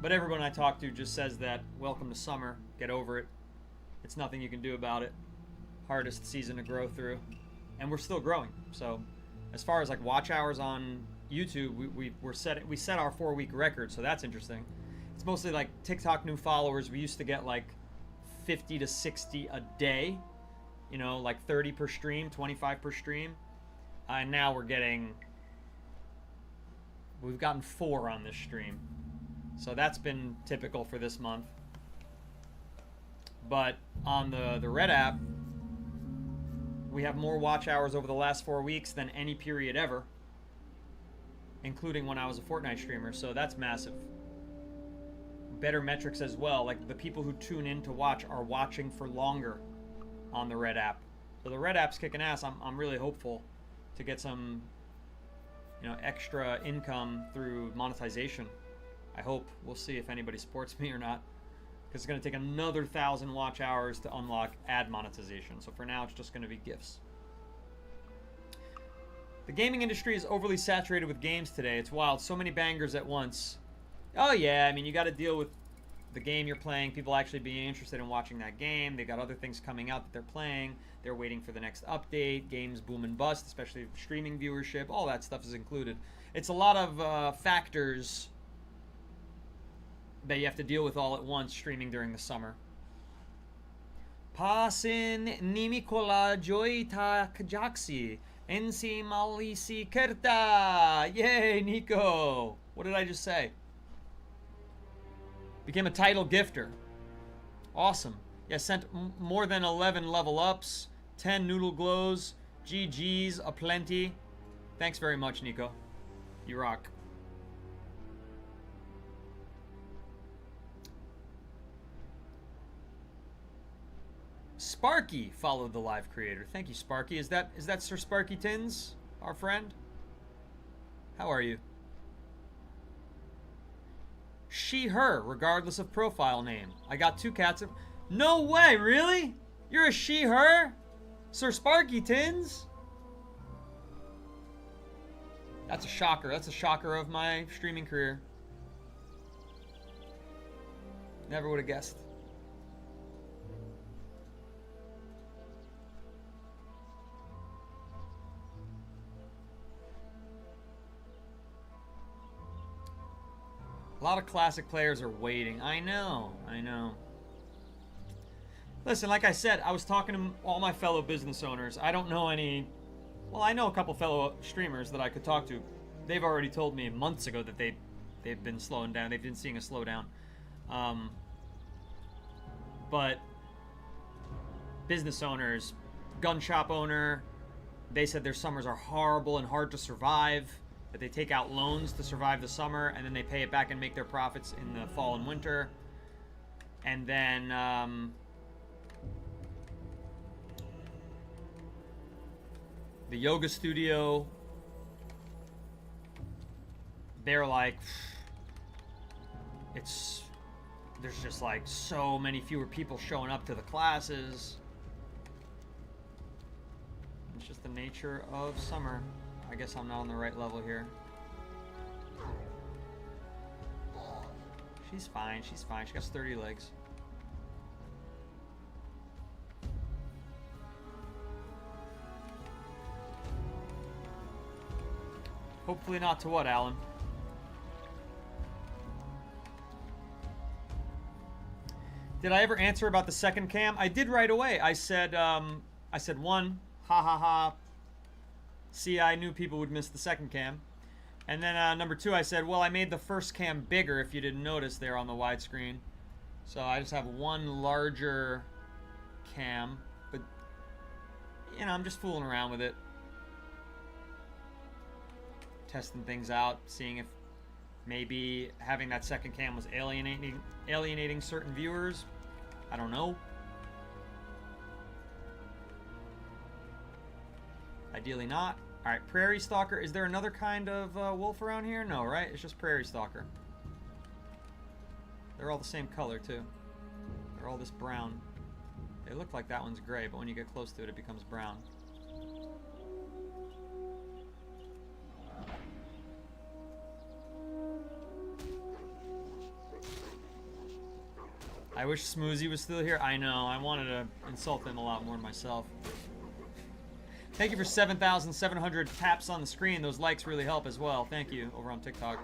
But everyone I talk to just says that, welcome to summer, get over it. It's nothing you can do about it. Hardest season to grow through. And we're still growing. So as far as like watch hours on YouTube, we set our 4-week record, so that's interesting. It's mostly like TikTok new followers. We used to get like 50 to 60 a day, you know, like 30 per stream, 25 per stream. And now we've gotten 4 on this stream. So that's been typical for this month. But on the Red app, we have more watch hours over the last 4 weeks than any period ever, including when I was a Fortnite streamer, so that's massive. Better metrics as well, like the people who tune in to watch are watching for longer on the Red app. So the Red app's kicking ass. I'm really hopeful to get some, you know, extra income through monetization. I hope. We'll see if anybody supports me or not. Because it's going to take another 1,000 watch hours to unlock ad monetization. So for now, it's just going to be gifts. The gaming industry is overly saturated with games today. It's wild. So many bangers at once. Oh, yeah. I mean, you got to deal with the game you're playing. People actually being interested in watching that game. They got other things coming out that they're playing. They're waiting for the next update. Games boom and bust, especially streaming viewership. All that stuff is included. It's a lot of factors that you have to deal with all at once streaming during the summer. Pasin Nimikola Joita Kajaksi. Ensi Malisi Kerta. Yay, Nico. What did I just say? Became a title gifter. Awesome. Yeah, sent more than 11 level ups, 10 noodle glows, GG's aplenty. Thanks very much, Nico. You rock. Sparky followed the live creator. Thank you, Sparky. Is that Sir Sparky Tins, our friend? How are you? She, her, regardless of profile name. I got 2 cats. No way, really? You're a she, her? Sir Sparky Tins? That's a shocker. That's a shocker of my streaming career. Never would have guessed. A lot of classic players are waiting. I know. Listen, like I said, I was talking to all my fellow business owners. I don't know any... Well, I know a couple fellow streamers that I could talk to. They've already told me months ago that they've been slowing down. They've been seeing a slowdown. But business owners, gun shop owner, they said their summers are horrible and hard to survive. That they take out loans to survive the summer, and then they pay it back and make their profits in the fall and winter. And then the yoga studio, they're like, there's just like so many fewer people showing up to the classes. It's just the nature of summer. I guess I'm not on the right level here. She's fine. She's fine. She got sturdy legs. Hopefully not to what, Alan? Did I ever answer about the second cam? I did right away. I said one, ha ha ha. See, I knew people would miss the second cam. And then number 2, I said, well, I made the first cam bigger, if you didn't notice there on the widescreen. So I just have one larger cam. But, you know, I'm just fooling around with it. Testing things out, seeing if maybe having that second cam was alienating certain viewers. I don't know. Ideally not. Alright, Prairie Stalker. Is there another kind of wolf around here? No, right? It's just Prairie Stalker. They're all the same color, too. They're all this brown. They look like that one's gray, but when you get close to it, it becomes brown. I wish Smoozy was still here. I know. I wanted to insult him a lot more myself. Thank you for 7,700 taps on the screen. Those likes really help as well. Thank you over on TikTok.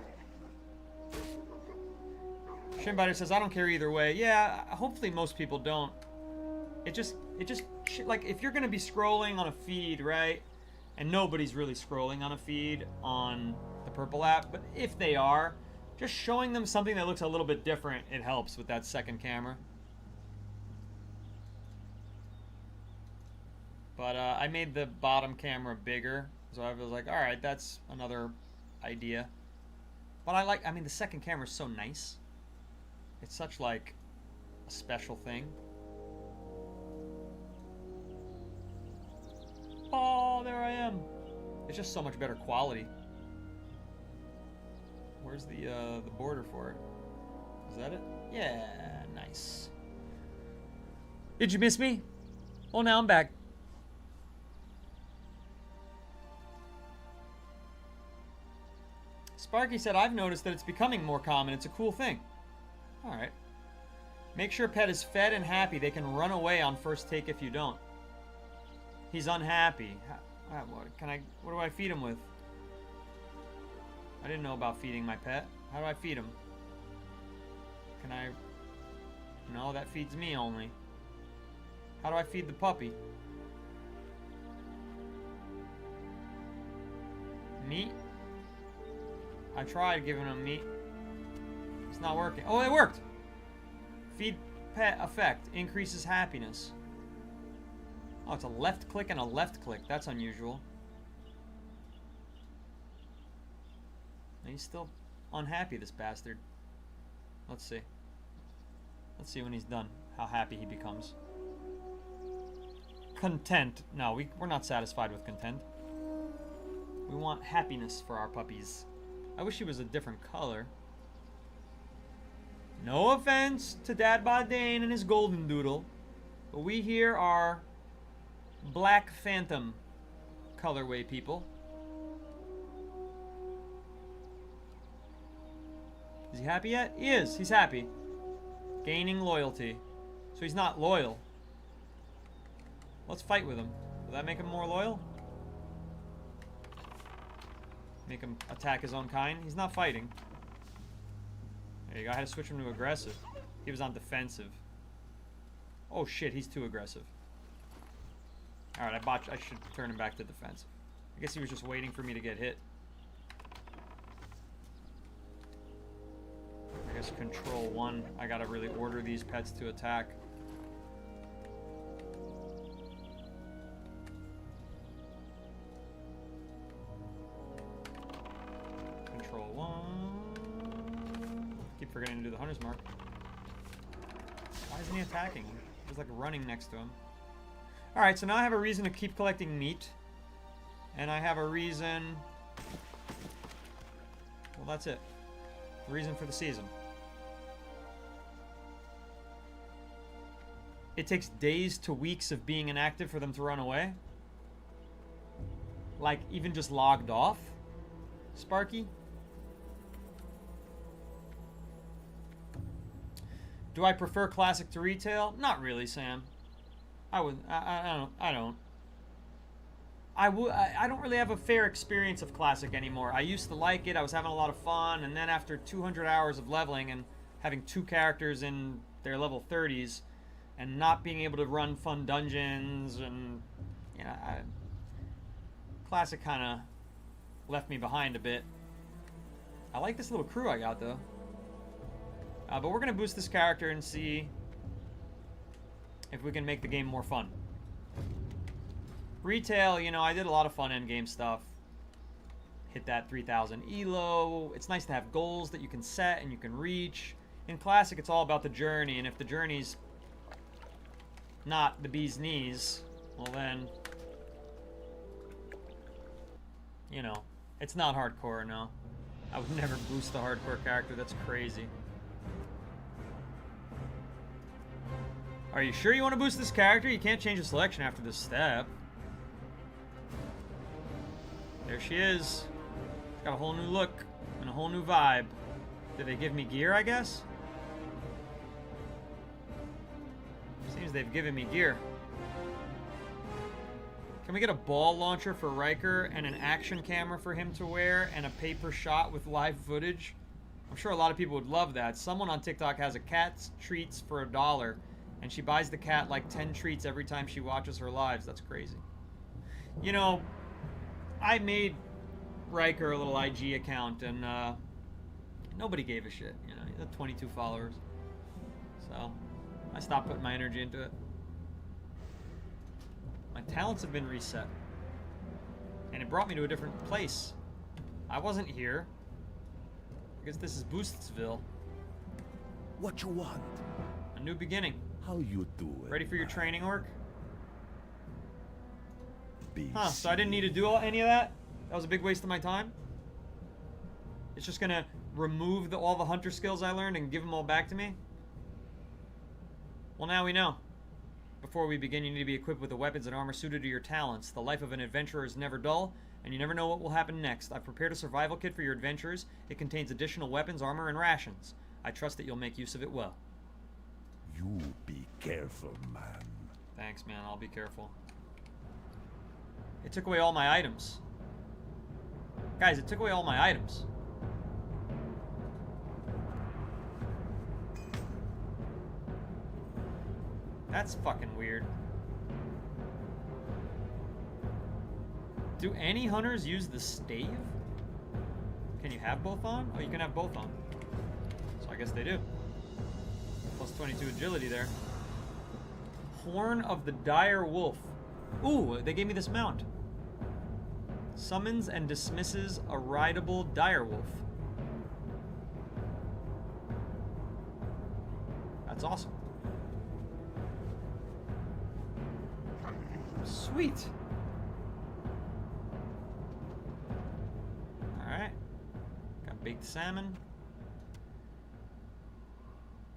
Shinbiter says, I don't care either way. Yeah, hopefully most people don't. It just, like, if you're going to be scrolling on a feed, right? And nobody's really scrolling on a feed on the Purple app. But if they are, just showing them something that looks a little bit different, it helps with that second camera. But I made the bottom camera bigger, so I was like, all right, that's another idea. But I mean, the second camera is so nice. It's such like a special thing. Oh, there I am. It's just so much better quality. Where's the border for it? Is that it? Yeah, nice. Did you miss me? Well, now I'm back. Sparky said, I've noticed that it's becoming more common. It's a cool thing. Alright. Make sure pet is fed and happy. They can run away on first take if you don't. He's unhappy. What do I feed him with? I didn't know about feeding my pet. How do I feed him? Can I... No, that feeds me only. How do I feed the puppy? Meat? I tried giving him meat. It's not working. Oh, it worked! Feed pet effect. Increases happiness. Oh, it's a left click and a left click. That's unusual. He's still unhappy, this bastard. Let's see. Let's see when he's done, how happy he becomes. Content. No, we're not satisfied with content. We want happiness for our puppies. I wish he was a different color. No offense to Dad Bod Dane and his golden doodle, but we here are Black Phantom colorway people. Is he happy yet? He is. He's happy. Gaining loyalty. So he's not loyal. Let's fight with him. Will that make him more loyal? Make him attack his own kind? He's not fighting. There you go. I had to switch him to aggressive. He was on defensive. Oh shit, he's too aggressive. Alright, I should turn him back to defensive. I guess he was just waiting for me to get hit. I guess control 1. I gotta really order these pets to attack. Control 1. Keep forgetting to do the hunter's mark. Why isn't he attacking? He's like running next to him. Alright, so now I have a reason to keep collecting meat. And I have a reason... Well, that's it. The reason for the season. It takes days to weeks of being inactive for them to run away. Like, even just logged off? Sparky? Do I prefer classic to retail? Not really, Sam. I don't really have a fair experience of classic anymore. I used to like it. I was having a lot of fun, and then after 200 hours of leveling and having 2 characters in their level 30s and not being able to run fun dungeons, and you know, classic kind of left me behind a bit. I like this little crew I got though. But we're gonna boost this character and see if we can make the game more fun. Retail, you know, I did a lot of fun endgame stuff. Hit that 3000 elo. It's nice to have goals that you can set and you can reach. In Classic, it's all about the journey, and if the journey's not the bee's knees, well then, you know, it's not hardcore, no. I would never boost the hardcore character, that's crazy. Are you sure you want to boost this character? You can't change the selection after this step. There she is. She's got a whole new look and a whole new vibe. Did they give me gear, I guess? Seems they've given me gear. Can we get a ball launcher for Riker and an action camera for him to wear and a paper shot with live footage? I'm sure a lot of people would love that. Someone on TikTok has a cat's treats for $1, and she buys the cat like 10 treats every time she watches her lives. That's crazy. You know, I made Riker a little IG account, and nobody gave a shit. You know, he had 22 followers. So I stopped putting my energy into it. My talents have been reset. And it brought me to a different place. I wasn't here. I guess this is Boostsville. What you want? A new beginning. How you doing? Ready for your training work? BCC. Huh, so I didn't need to do any of that? That was a big waste of my time? It's just gonna remove all the hunter skills I learned and give them all back to me? Well, now we know. Before we begin, you need to be equipped with the weapons and armor suited to your talents. The life of an adventurer is never dull, and you never know what will happen next. I've prepared a survival kit for your adventures. It contains additional weapons, armor, and rations. I trust that you'll make use of it well. You be careful, man. Thanks, man. I'll be careful. It took away all my items. Guys, it took away all my items. That's fucking weird. Do any hunters use the stave? Can you have both on? Oh, you can have both on. So I guess they do. Plus 22 agility there. Horn of the Dire Wolf. Ooh, they gave me this mount. Summons and dismisses a rideable dire wolf. That's awesome. Sweet. Alright. Got baked salmon.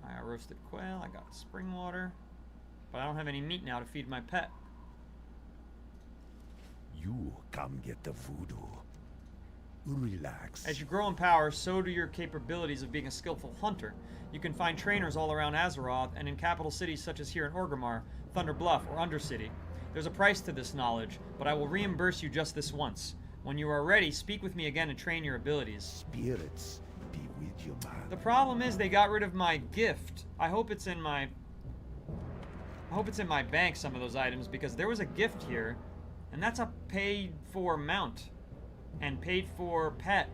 I got roasted quail. I got spring water. But I don't have any meat now to feed my pet. You come get the voodoo. Relax. As you grow in power, so do your capabilities of being a skillful hunter. You can find trainers all around Azeroth and in capital cities such as here in Orgrimmar, Thunder Bluff, or Undercity. There's a price to this knowledge, but I will reimburse you just this once. When you are ready, speak with me again and train your abilities. Spirits be with you, man. The problem is they got rid of my gift. I hope it's in my bank, some of those items, because there was a gift here, and that's a paid for mount and paid for pet.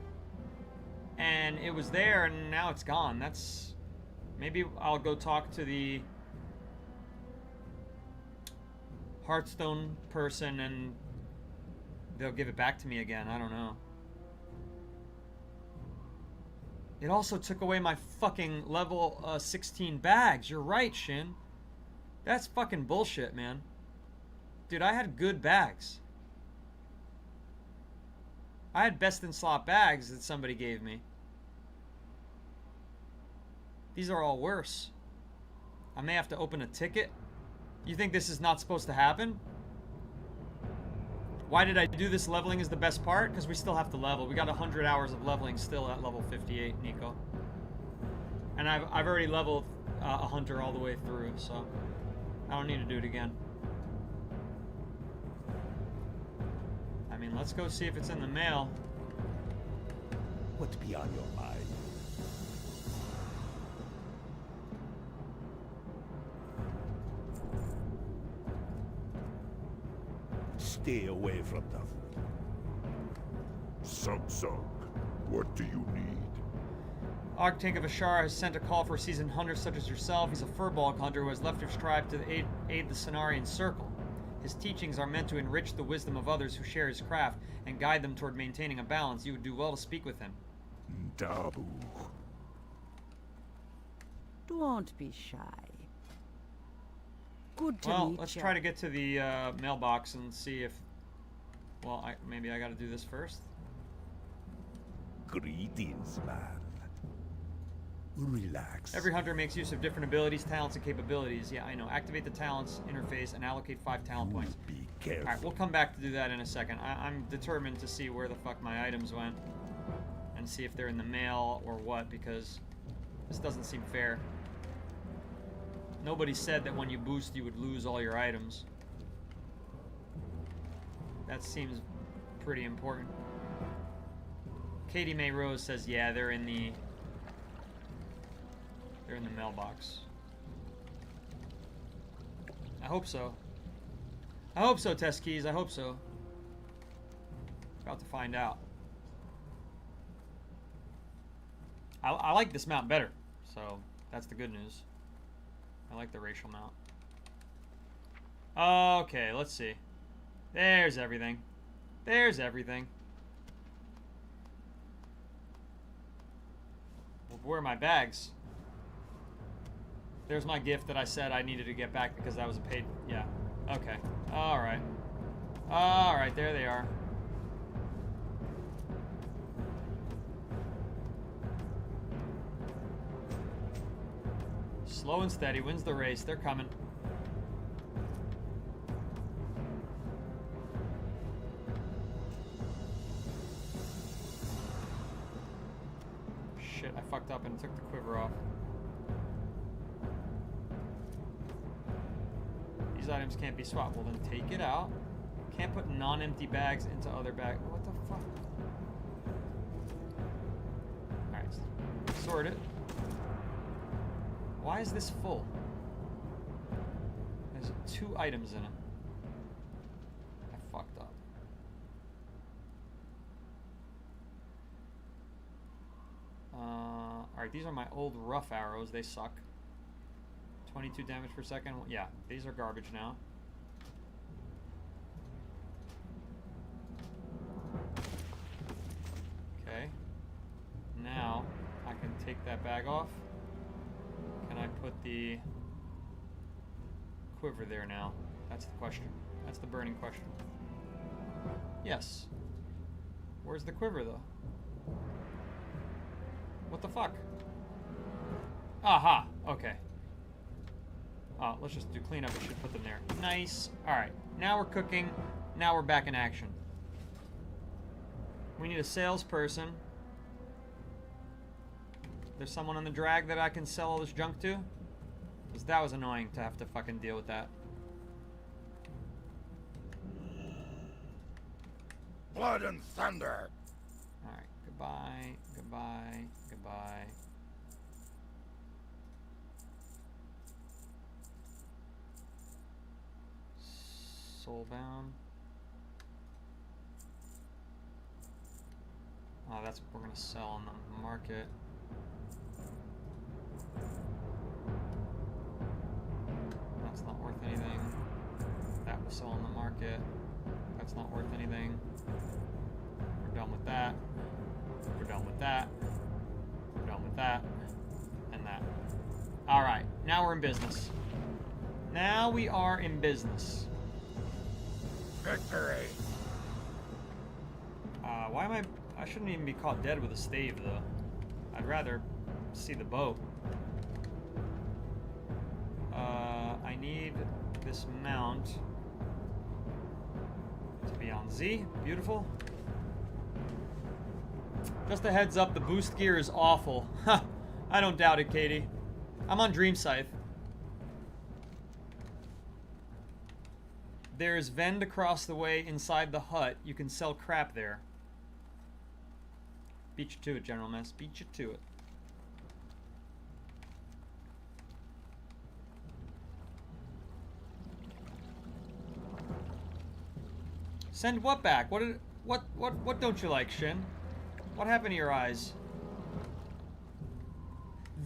And it was there and now it's gone. That's, maybe I'll go talk to the Hearthstone person and they'll give it back to me again. I don't know. It also took away my fucking level 16 bags. You're right, Shin. That's fucking bullshit, man. Dude, I had good bags. I had best in slot bags that somebody gave me. These are all worse. I may have to open a ticket. You think this is not supposed to happen? Why did I do this? Leveling is the best part? Because we still have to level. We got 100 hours of leveling still at level 58, Nico. And I've already leveled a hunter all the way through, so I don't need to do it again. I mean, let's go see if it's in the mail. What be on your mind? Stay away from the food. Sug, what do you need? Ogtank of Ashara has sent a call for a seasoned hunter such as yourself. He's a furbolg hunter who has left his tribe to aid the Cenarian Circle. His teachings are meant to enrich the wisdom of others who share his craft and guide them toward maintaining a balance. You would do well to speak with him. Dabu. Don't be shy. Good to Well, meet let's ya. try to get to the mailbox and see if... Well, maybe I gotta do this first. Greetings, man. Relax. Every hunter makes use of different abilities, talents, and capabilities. Yeah, I know. Activate the talents interface and allocate 5 talent points. Be careful. Alright, we'll come back to do that in a second. I'm determined to see where the fuck my items went. And see if they're in the mail or what, because this doesn't seem fair. Nobody said that when you boost you would lose all your items. That seems pretty important. Katie Mae Rose says, yeah, they're in the mailbox. I hope so. I hope so, Test Keys. I hope so. About to find out. I like this mount better, so that's the good news. I like the racial mount. Okay, let's see. There's everything. There's everything. Where are my bags? There's my gift that I said I needed to get back because that was a paid... Yeah. Okay. Alright. Alright, there they are. Slow and steady wins the race. They're coming. Shit, I fucked up and took the quiver off. These items can't be swapped. Well, then take it out. Can't put non-empty bags into other bags. What the fuck? Alright, sort it. Why is this full? There's 2 items in it. I fucked up. Alright, these are my old rough arrows. They suck. 22 damage per second. Yeah, these are garbage now. Okay. Now, I can take that bag off. Can I put the quiver there now? That's the question. That's the burning question. Yes. Where's the quiver, though? What the fuck? Aha! Okay. Oh, let's just do cleanup. We should put them there. Nice. Alright. Now we're cooking. Now we're back in action. We need a salesperson. There's someone on the drag that I can sell all this junk to? Because that was annoying to have to fucking deal with that. Blood and thunder. Alright. Goodbye. Goodbye. Goodbye. Soulbound. Oh, that's what we're gonna sell on the market. That's not worth anything. That will sell on the market. That's not worth anything. We're done with that. We're done with that. We're done with that. And that. Alright, now we're in business. Now we are in business. Victory. Why am I shouldn't even be caught dead with a stave, though. I'd rather see the boat. I need this mount to be on Z. Beautiful. Just a heads up, the boost gear is awful. Ha! I don't doubt it, Katie. I'm on Dream Scythe. There's vend across the way inside the hut. You can sell crap there. Beat you to it, General Mess. Beat you to it. Send what back? What don't you like, Shin? What happened to your eyes?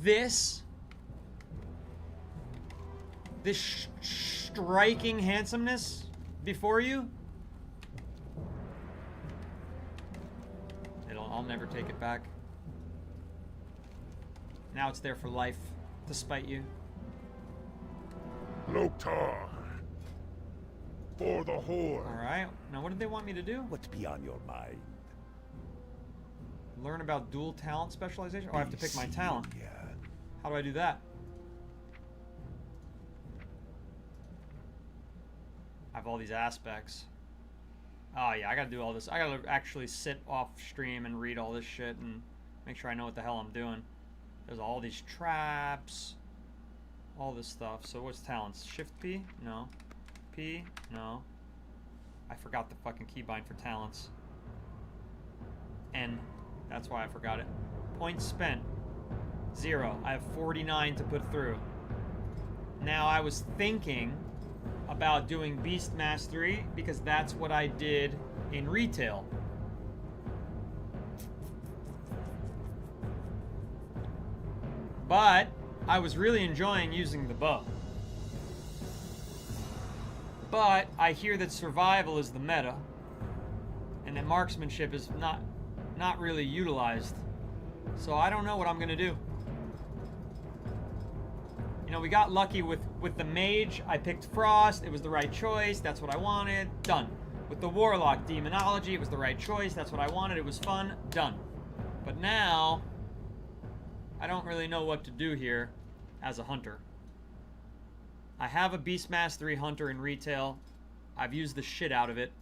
This striking handsomeness before you? I'll never take it back. Now it's there for life, to spite you. Loktar. For the Horde. Alright, now what did they want me to do? What's beyond your mind? Learn about dual talent specialization? Oh, I have to pick my talent. Yeah. How do I do that? I have all these aspects. Oh yeah, I gotta do all this. I gotta actually sit off stream and read all this shit and make sure I know what the hell I'm doing. There's all these traps, all this stuff. So what's talents? Shift P? No. P? No. I forgot the fucking keybind for talents. N. That's why I forgot it. Points spent. 0. I have 49 to put through. Now I was thinking about doing Beast Mastery because that's what I did in retail. But I was really enjoying using the bow. But I hear that survival is the meta and that marksmanship is not really utilized. So I don't know what I'm gonna do. You know, we got lucky with the mage. I picked Frost. It was the right choice. That's what I wanted. Done. With the Warlock Demonology, it was the right choice. That's what I wanted. It was fun. Done. But now, I don't really know what to do here. as a hunter. I have a Beast Mastery hunter in retail. I've used the shit out of it.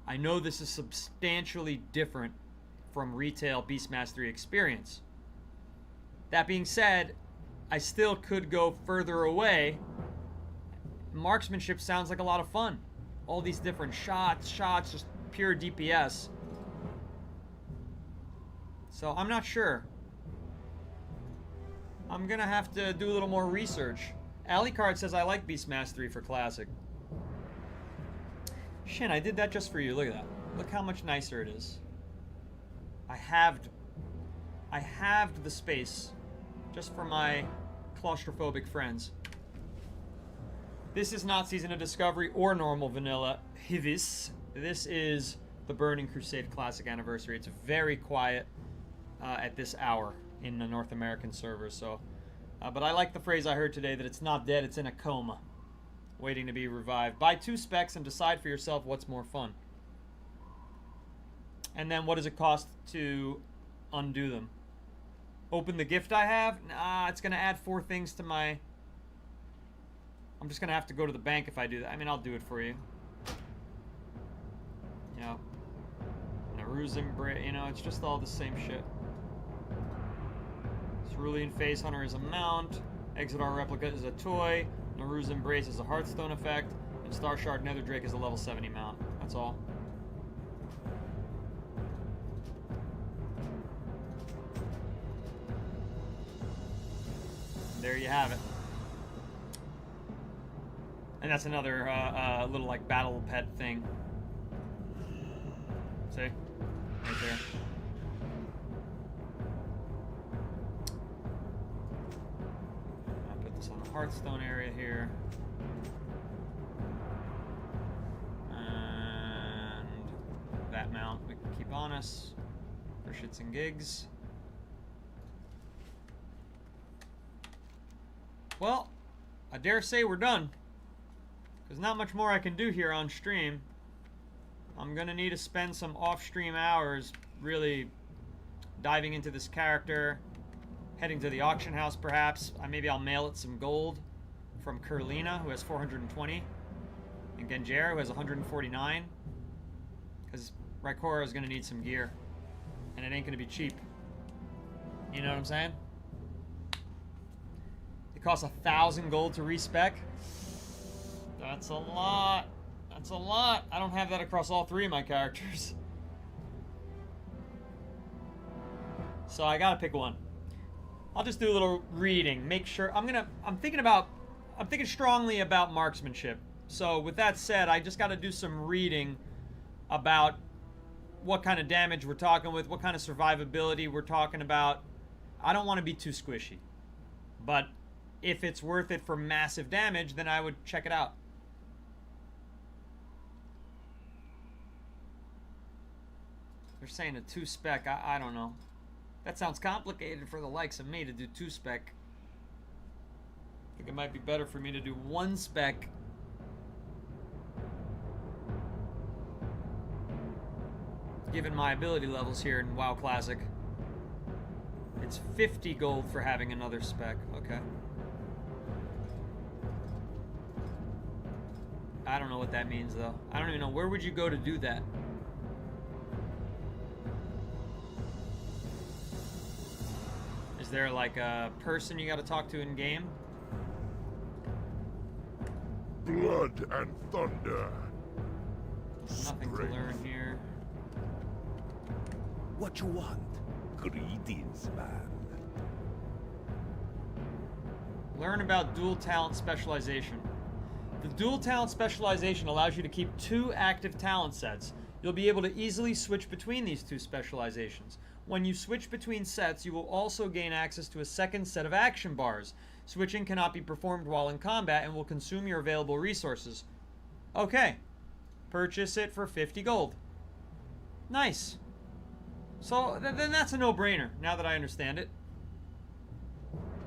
I know this is substantially different from retail Beast Mastery experience. That being said, I still could go further away. Marksmanship sounds like a lot of fun. All these different shots, just pure DPS. So I'm not sure. I'm gonna have to do a little more research. Alicard says I like Beast Mastery for Classic. Shin, I did that just for you. Look at that. Look how much nicer it is. I halved the space just for my claustrophobic friends. This is not Season of Discovery or normal vanilla. This is the Burning Crusade Classic Anniversary. It's very quiet at this hour in the North American servers. So, but I like the phrase I heard today that it's not dead, it's in a coma, waiting to be revived. Buy 2 specs and decide for yourself what's more fun. And then what does it cost to undo them? Open the gift I have? Nah, it's going to add 4 things to my... I'm just going to have to go to the bank if I do that. I mean, I'll do it for you. You know, Naru's Embrace, you know, it's just all the same shit. Cerulean Phase Hunter is a mount. Exodar Replica is a toy. Naru's Embrace is a Hearthstone effect. And Star Shard Nether Drake is a level 70 mount. That's all. There you have it. And that's another little like battle pet thing. See? Right there. I'll put this on the Hearthstone area here. And that mount we can keep on us for shits and gigs. Well, I dare say we're done. There's not much more I can do here on stream. I'm gonna need to spend some off-stream hours really diving into this character, heading to the auction house perhaps. Maybe I'll mail it some gold from Kurlina, who has 420, and Genjera, who has 149. Because Rykora is gonna need some gear, and it ain't gonna be cheap. You know what I'm saying? It costs 1,000 gold to respec. That's a lot. That's a lot. I don't have that across all 3 of my characters. So I gotta pick one. I'll just do a little reading. Make sure I'm thinking strongly about marksmanship. So with that said, I just gotta do some reading about what kind of damage we're talking with, what kind of survivability we're talking about. I don't want to be too squishy. But if it's worth it for massive damage, then I would check it out. They're saying a 2 spec. I don't know. That sounds complicated for the likes of me to do 2 spec. I think it might be better for me to do 1 spec. Given my ability levels here in WoW Classic. It's 50 gold for having another spec. Okay. I don't know what that means though. I don't even know. Where would you go to do that? Is there like a person you gotta talk to in game? Blood and thunder. Nothing to learn here. What you want? Greetings, man. Learn about dual talent specialization. The dual talent specialization allows you to keep 2 active talent sets. You'll be able to easily switch between these 2 specializations. When you switch between sets, you will also gain access to a second set of action bars. Switching cannot be performed while in combat and will consume your available resources. Okay. Purchase it for 50 gold. Nice. So, then that's a no-brainer, now that I understand it.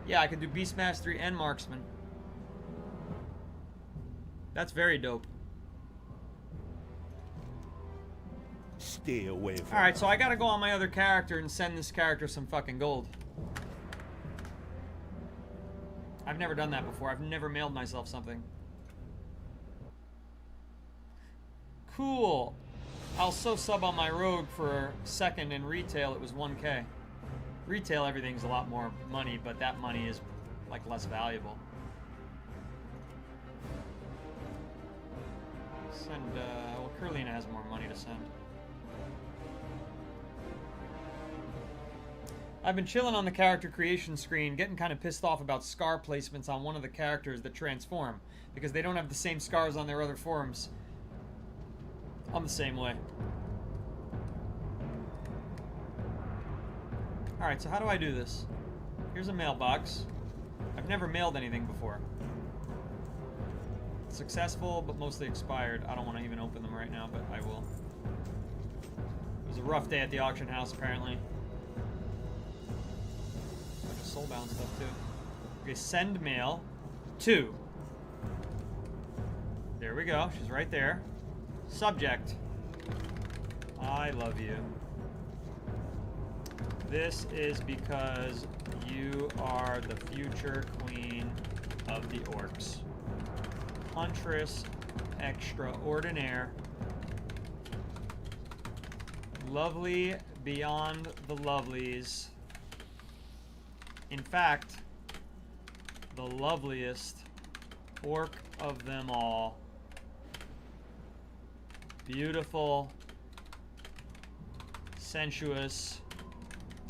Yeah, I can do Beast Mastery and Marksman. That's very dope. Stay away from... Alright, so I gotta go on my other character and send this character some fucking gold. I've never done that before. I've never mailed myself something. Cool. I'll sub on my rogue for second. In retail, it was 1K. Retail, everything's a lot more money, but that money is like less valuable. Send, well, Curlina has more money to send. I've been chilling on the character creation screen, getting kind of pissed off about scar placements on one of the characters that transform, because they don't have the same scars on their other forms. I'm the same way. Alright, so how do I do this? Here's a mailbox. I've never mailed anything before. Successful, but mostly expired. I don't want to even open them right now, but I will. It was a rough day at the auction house, apparently. Bunch of soulbound stuff, too. Okay, send mail. 2. There we go. She's right there. Subject. I love you. This is because you are the future queen of the orcs. Huntress extraordinaire. Lovely beyond the lovelies. In fact, the loveliest orc of them all. Beautiful, sensuous,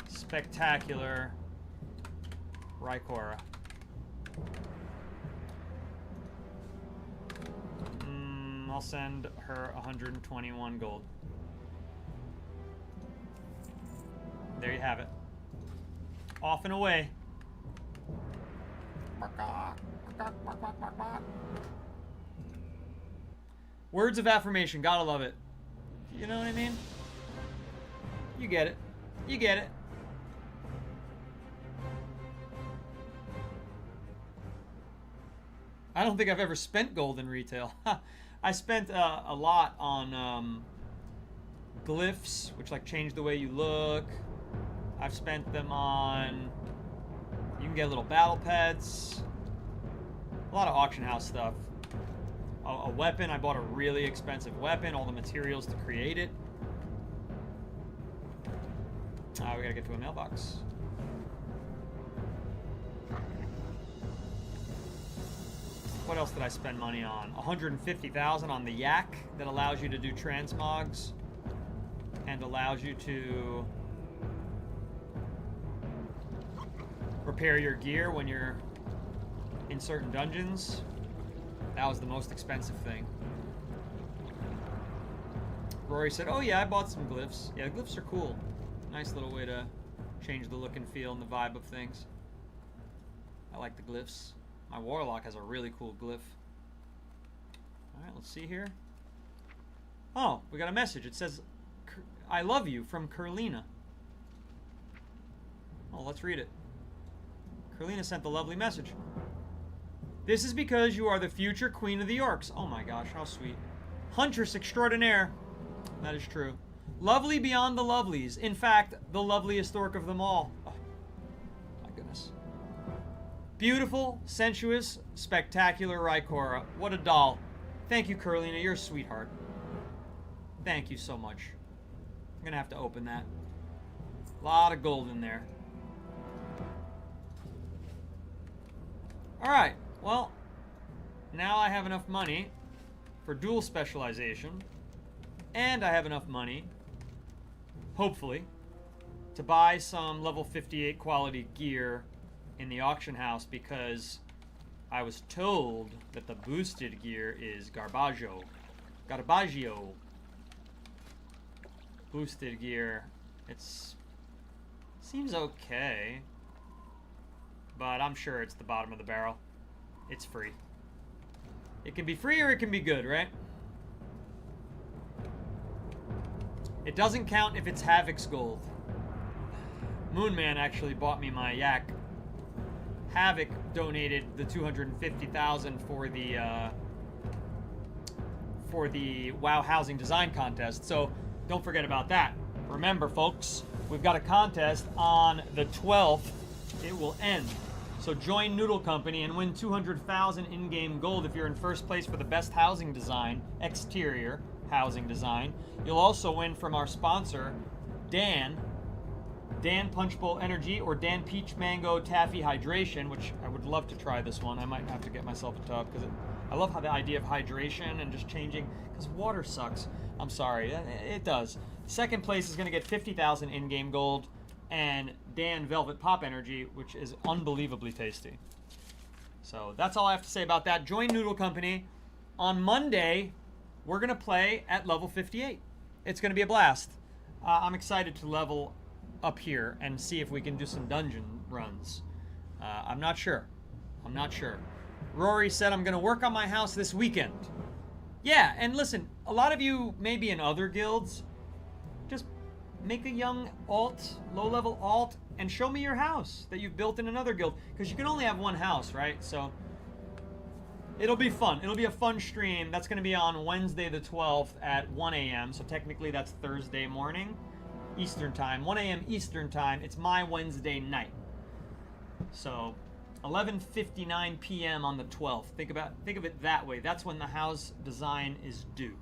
spectacular Rykora. I'll send her 121 gold. There you have it. Off and away. Words of affirmation. Gotta love it. You know what I mean? You get it. You get it. I don't think I've ever spent gold in retail. I spent a lot on glyphs, which like change the way you look. I've spent them on... You can get little battle pets. A lot of auction house stuff. A weapon. I bought a really expensive weapon. All the materials to create it. We gotta get to a mailbox. What else did I spend money on? 150,000 on the yak that allows you to do transmogs and allows you to repair your gear when you're in certain dungeons. That was the most expensive thing. Rory said, oh yeah, I bought some glyphs. Yeah, glyphs are cool. Nice little way to change the look and feel and the vibe of things. I like the glyphs. My warlock has a really cool glyph. Alright, let's see here. Oh, we got a message. It says, I love you from Curlina. Oh, let's read it. Curlina sent the lovely message. This is because you are the future queen of the orcs. Oh my gosh, how sweet. Huntress extraordinaire. That is true. Lovely beyond the lovelies. In fact, the loveliest orc of them all. Oh, my goodness. Beautiful, sensuous, spectacular Rykora. What a doll. Thank you, Curlina. You're a sweetheart. Thank you so much. I'm gonna have to open that. A lot of gold in there. Alright, well, now I have enough money for dual specialization, and I have enough money, hopefully, to buy some level 58 quality gear in the auction house, because I was told that the boosted gear is Garbaggio. Boosted gear. Seems okay. But I'm sure it's the bottom of the barrel. It's free. It can be free or it can be good, right? It doesn't count if it's Havoc's gold. Moonman actually bought me my yak. Havoc donated the 250,000 for the WoW housing design contest. So don't forget about that. Remember, folks, we've got a contest on the 12th. It will end. So join Noodle Company and win 200,000 in-game gold if you're in first place for the best housing design, exterior housing design. You'll also win from our sponsor, Dan Punch Bowl Energy, or Dan Peach Mango Taffy Hydration, which I would love to try this one. I might have to get myself a tub because I love how the idea of hydration and just changing, because water sucks. I'm sorry, it does. Second place is going to get 50,000 in-game gold, and Dan Velvet Pop Energy, which is unbelievably tasty. So that's all I have to say about that. Join Noodle Company. On Monday, we're going to play at level 58. It's going to be a blast. I'm excited to level up here and see if we can do some dungeon runs. I'm not sure. Rory said I'm going to work on my house this weekend. Yeah, and listen, a lot of you may be in other guilds. Just make a young alt, low-level alt, and show me your house that you've built in another guild. Because you can only have one house, right? So it'll be fun. It'll be a fun stream. That's going to be on Wednesday the 12th at 1 a.m. So technically that's Thursday morning, Eastern Time. 1 a.m. Eastern Time. It's my Wednesday night. So 11:59 p.m. on the 12th. Think of it that way. That's when the house design is due.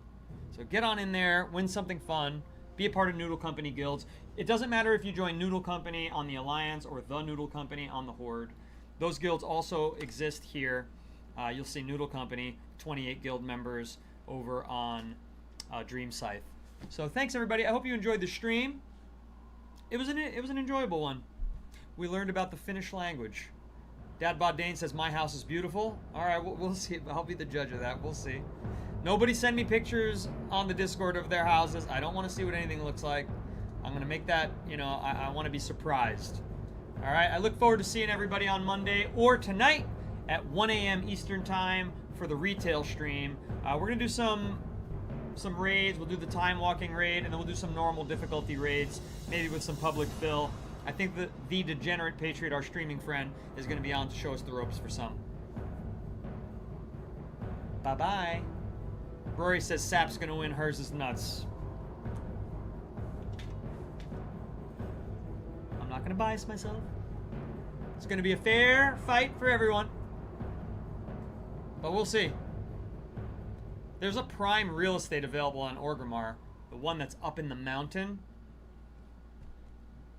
So get on in there, win something fun. Be a part of Noodle Company guilds. It doesn't matter if you join Noodle Company on the Alliance or the Noodle Company on the Horde. Those guilds also exist here. You'll see Noodle Company, 28 guild members over on Dream Scythe. So thanks everybody. I hope you enjoyed the stream. It was an enjoyable one. We learned about the Finnish language. Dad Bod Dane says my house is beautiful. All right, we'll see. I'll be the judge of that. We'll see. Nobody send me pictures on the Discord of their houses. I don't want to see what anything looks like. I'm going to make that, I want to be surprised. All right, I look forward to seeing everybody on Monday or tonight at 1 a.m. Eastern Time for the retail stream. We're going to do some raids. We'll do the time walking raid, and then we'll do some normal difficulty raids, maybe with some public fill. I think that the Degenerate Patriot, our streaming friend, is going to be on to show us the ropes for some. Bye-bye. Rory says Sap's going to win. Hers is nuts. I'm not going to bias myself. It's going to be a fair fight for everyone. But we'll see. There's a prime real estate available on Orgrimmar. The one that's up in the mountain.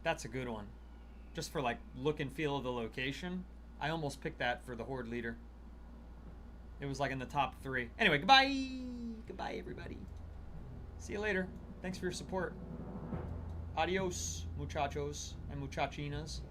That's a good one. Just for like look and feel of the location. I almost picked that for the Horde leader. It was like in the top 3. Anyway, goodbye. Goodbye, everybody. See you later. Thanks for your support. Adios, muchachos and muchachinas.